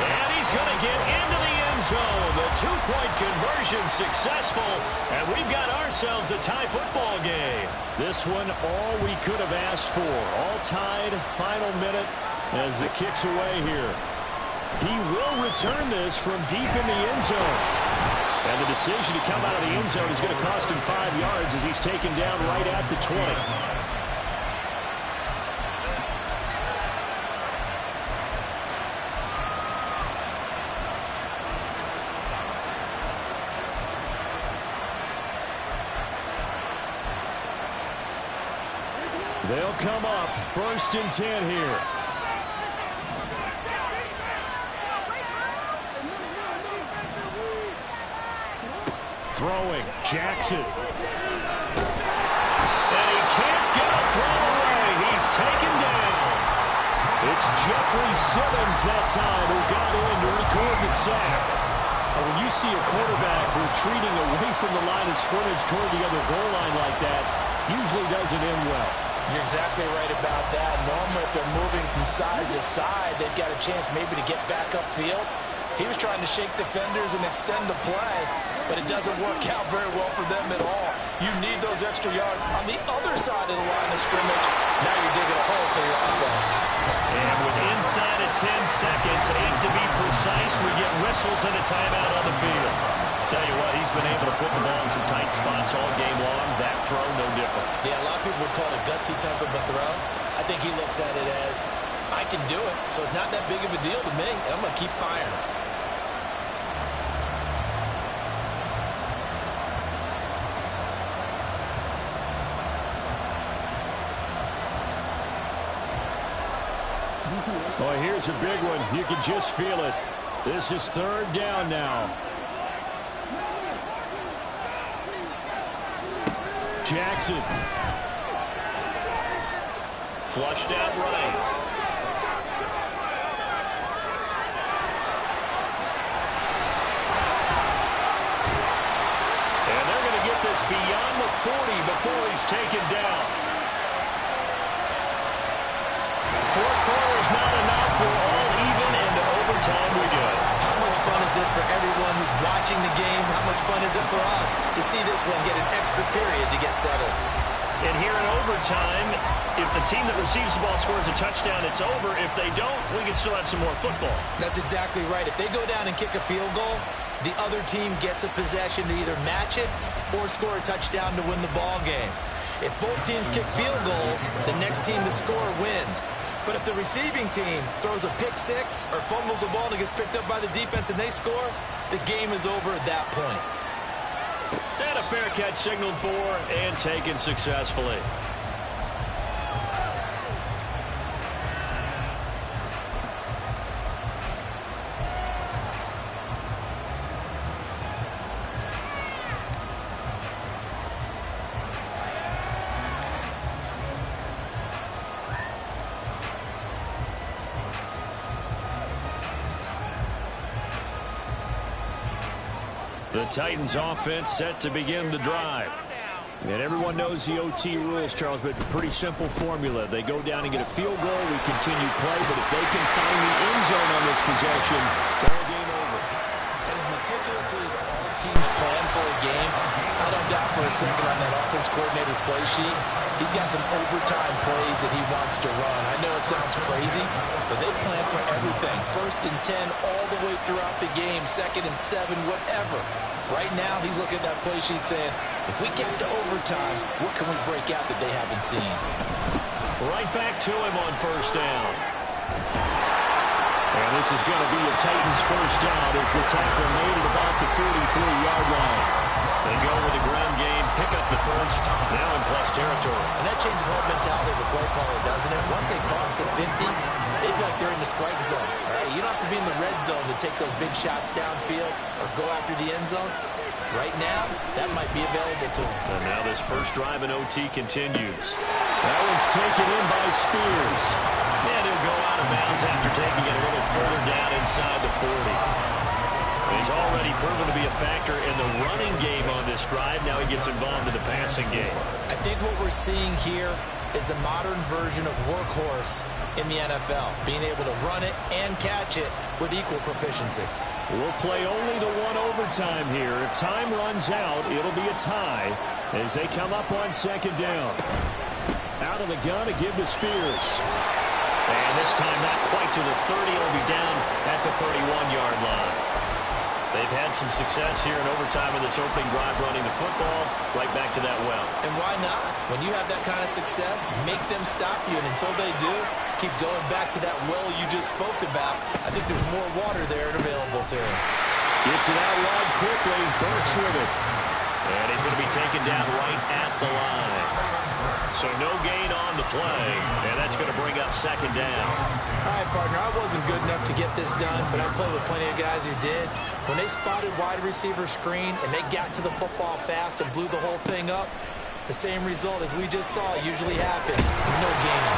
And he's going to get into the end zone. The 2-point conversion successful. And we've got ourselves a tie football game. This one all we could have asked for. All tied, final minute as it kicks away here. He will return this from deep in the end zone. And the decision to come out of the end zone is going to cost him 5 yards as he's taken down right at the 20. They'll come up 1st and 10 here. Throwing, Jackson. And he can't get a throw away. He's taken down. It's Jeffrey Simmons that time who got in to record the sack. When you see a quarterback retreating away from the line of scrimmage toward the other goal line like that, usually doesn't end well. You're exactly right about that. Normally, if they're moving from side to side, they've got a chance maybe to get back upfield. He was trying to shake defenders and extend the play, but it doesn't work out very well for them at all. You need those extra yards on the other side of the line of scrimmage. Now you're digging a hole for your offense. And with inside of 10 seconds, 8 to be precise, we get whistles and a timeout on the field. Tell you what, he's been able to put the ball in some tight spots all game long. That throw, no different. Yeah, a lot of people would call it a gutsy type of a throw. I think he looks at it as, I can do it, so it's not that big of a deal to me, and I'm going to keep firing. Well, here's a big one. You can just feel it. This is 3rd down now. Jackson. Flushed out right. And they're going to get this beyond the 40 before he's taken down. 4 quarters not enough. We're all even, and to overtime we go. How much fun is this for everyone who's watching the game? How much fun is it for us to see this one get an extra period to get settled? And here in overtime, if the team that receives the ball scores a touchdown, it's over. If they don't, we can still have some more football. That's exactly right. If they go down and kick a field goal, the other team gets a possession to either match it or score a touchdown to win the ball game. If both teams kick field goals, the next team to score wins. But if the receiving team throws a pick six or fumbles the ball and it gets picked up by the defense and they score, the game is over at that point. And a fair catch signaled for and taken successfully. The Titans offense set to begin the drive. And everyone knows the OT rules, Charles, but pretty simple formula. They go down and get a field goal, we continue play, but if they can find the end zone on this possession, ball game over. And as meticulously as all teams plan for a game, I don't doubt for a second on that offense coordinator's play sheet, he's got some overtime plays that he wants to run. I know it sounds crazy, but they plan for everything. 1st and 10 all the way throughout the game, 2nd and 7, whatever. Right now, he's looking at that play sheet saying, if we get to overtime, what can we break out that they haven't seen? Right back to him on 1st down. And this is going to be a Titans 1st down as the tackle made at about the 43-yard line. They go with the ground game, pick up the 1st, now in plus territory. And that changes the whole mentality of the play caller, doesn't it? Once they cross the 50, they feel like they're in the strike zone. All right? You don't have to be in the red zone to take those big shots downfield or go after the end zone. Right now, that might be available to them. And now this first drive in OT continues. That one's taken in by Spears. And he'll go out of bounds after taking it a little further down inside the 40. He's already proven to be a factor in the running game on this drive. Now he gets involved in the passing game. I think what we're seeing here is the modern version of workhorse in the NFL, being able to run it and catch it with equal proficiency. We'll play only the one overtime here. If time runs out, it'll be a tie as they come up on 2nd down. Out of the gun to give to Spears. And this time not quite to the 30. It'll be down at the 31-yard line. They've had some success here in overtime in this opening drive running the football. Right back to that well. And why not? When you have that kind of success, make them stop you. And until they do, keep going back to that well you just spoke about. I think there's more water there and available to him. Gets it out wide quickly. Burks with it. And he's going to be taken down right at the line. So no gain on the play. And that's going to bring up 2nd down. All right, partner, I wasn't good enough to get this done, but I played with plenty of guys who did. When they spotted wide receiver screen and they got to the football fast and blew the whole thing up, the same result as we just saw usually happened. No gain.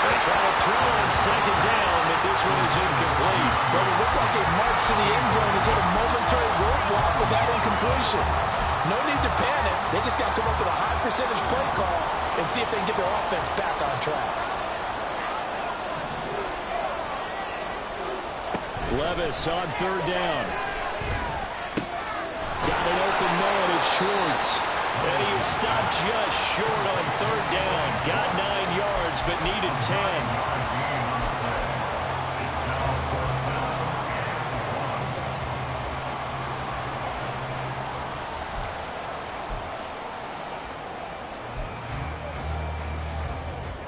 They try to throw on 2nd down, but this one is incomplete. Well, it looked like a march to the end zone is hit a momentary roadblock with that incompletion. No need to panic. They just got to come up with a high percentage play call and see if they can get their offense back on track. Levis on 3rd down. Got an open man at Schwartz. And he is stopped just short on 3rd down. Got 9 yards, but needed 10.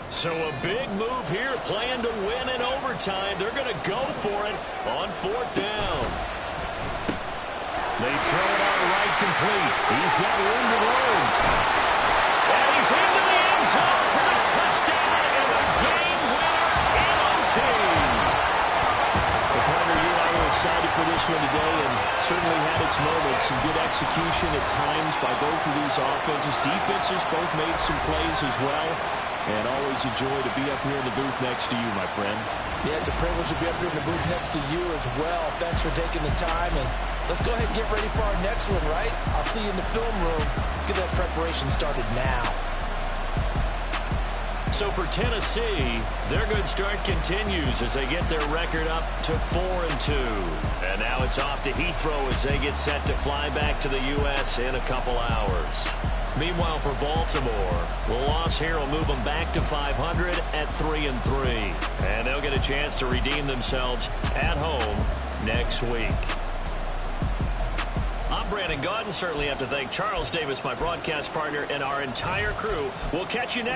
So a big move here, playing to win in overtime. They're going to go for it on 4th down. They throw it out right complete. He's got room to roam. And he's into the end zone for the touchdown and the game winner in OT. The partner, you and I were excited for this one today and certainly had its moments. Some good execution at times by both of these offenses. Defenses both made some plays as well. And always a joy to be up here in the booth next to you, my friend. Yeah, it's a privilege to be up here in the booth next to you as well. Thanks for taking the time, and let's go ahead and get ready for our next one, right? I'll see you in the film room. Get that preparation started now. So for Tennessee, their good start continues as they get their record up to 4-2. And now it's off to Heathrow as they get set to fly back to the U.S. in a couple hours. Meanwhile, for Baltimore, the loss here will move them back to 500 at 3-3. And they'll get a chance to redeem themselves at home next week. I'm Brandon Gaudin. Certainly have to thank Charles Davis, my broadcast partner, and our entire crew. We'll catch you next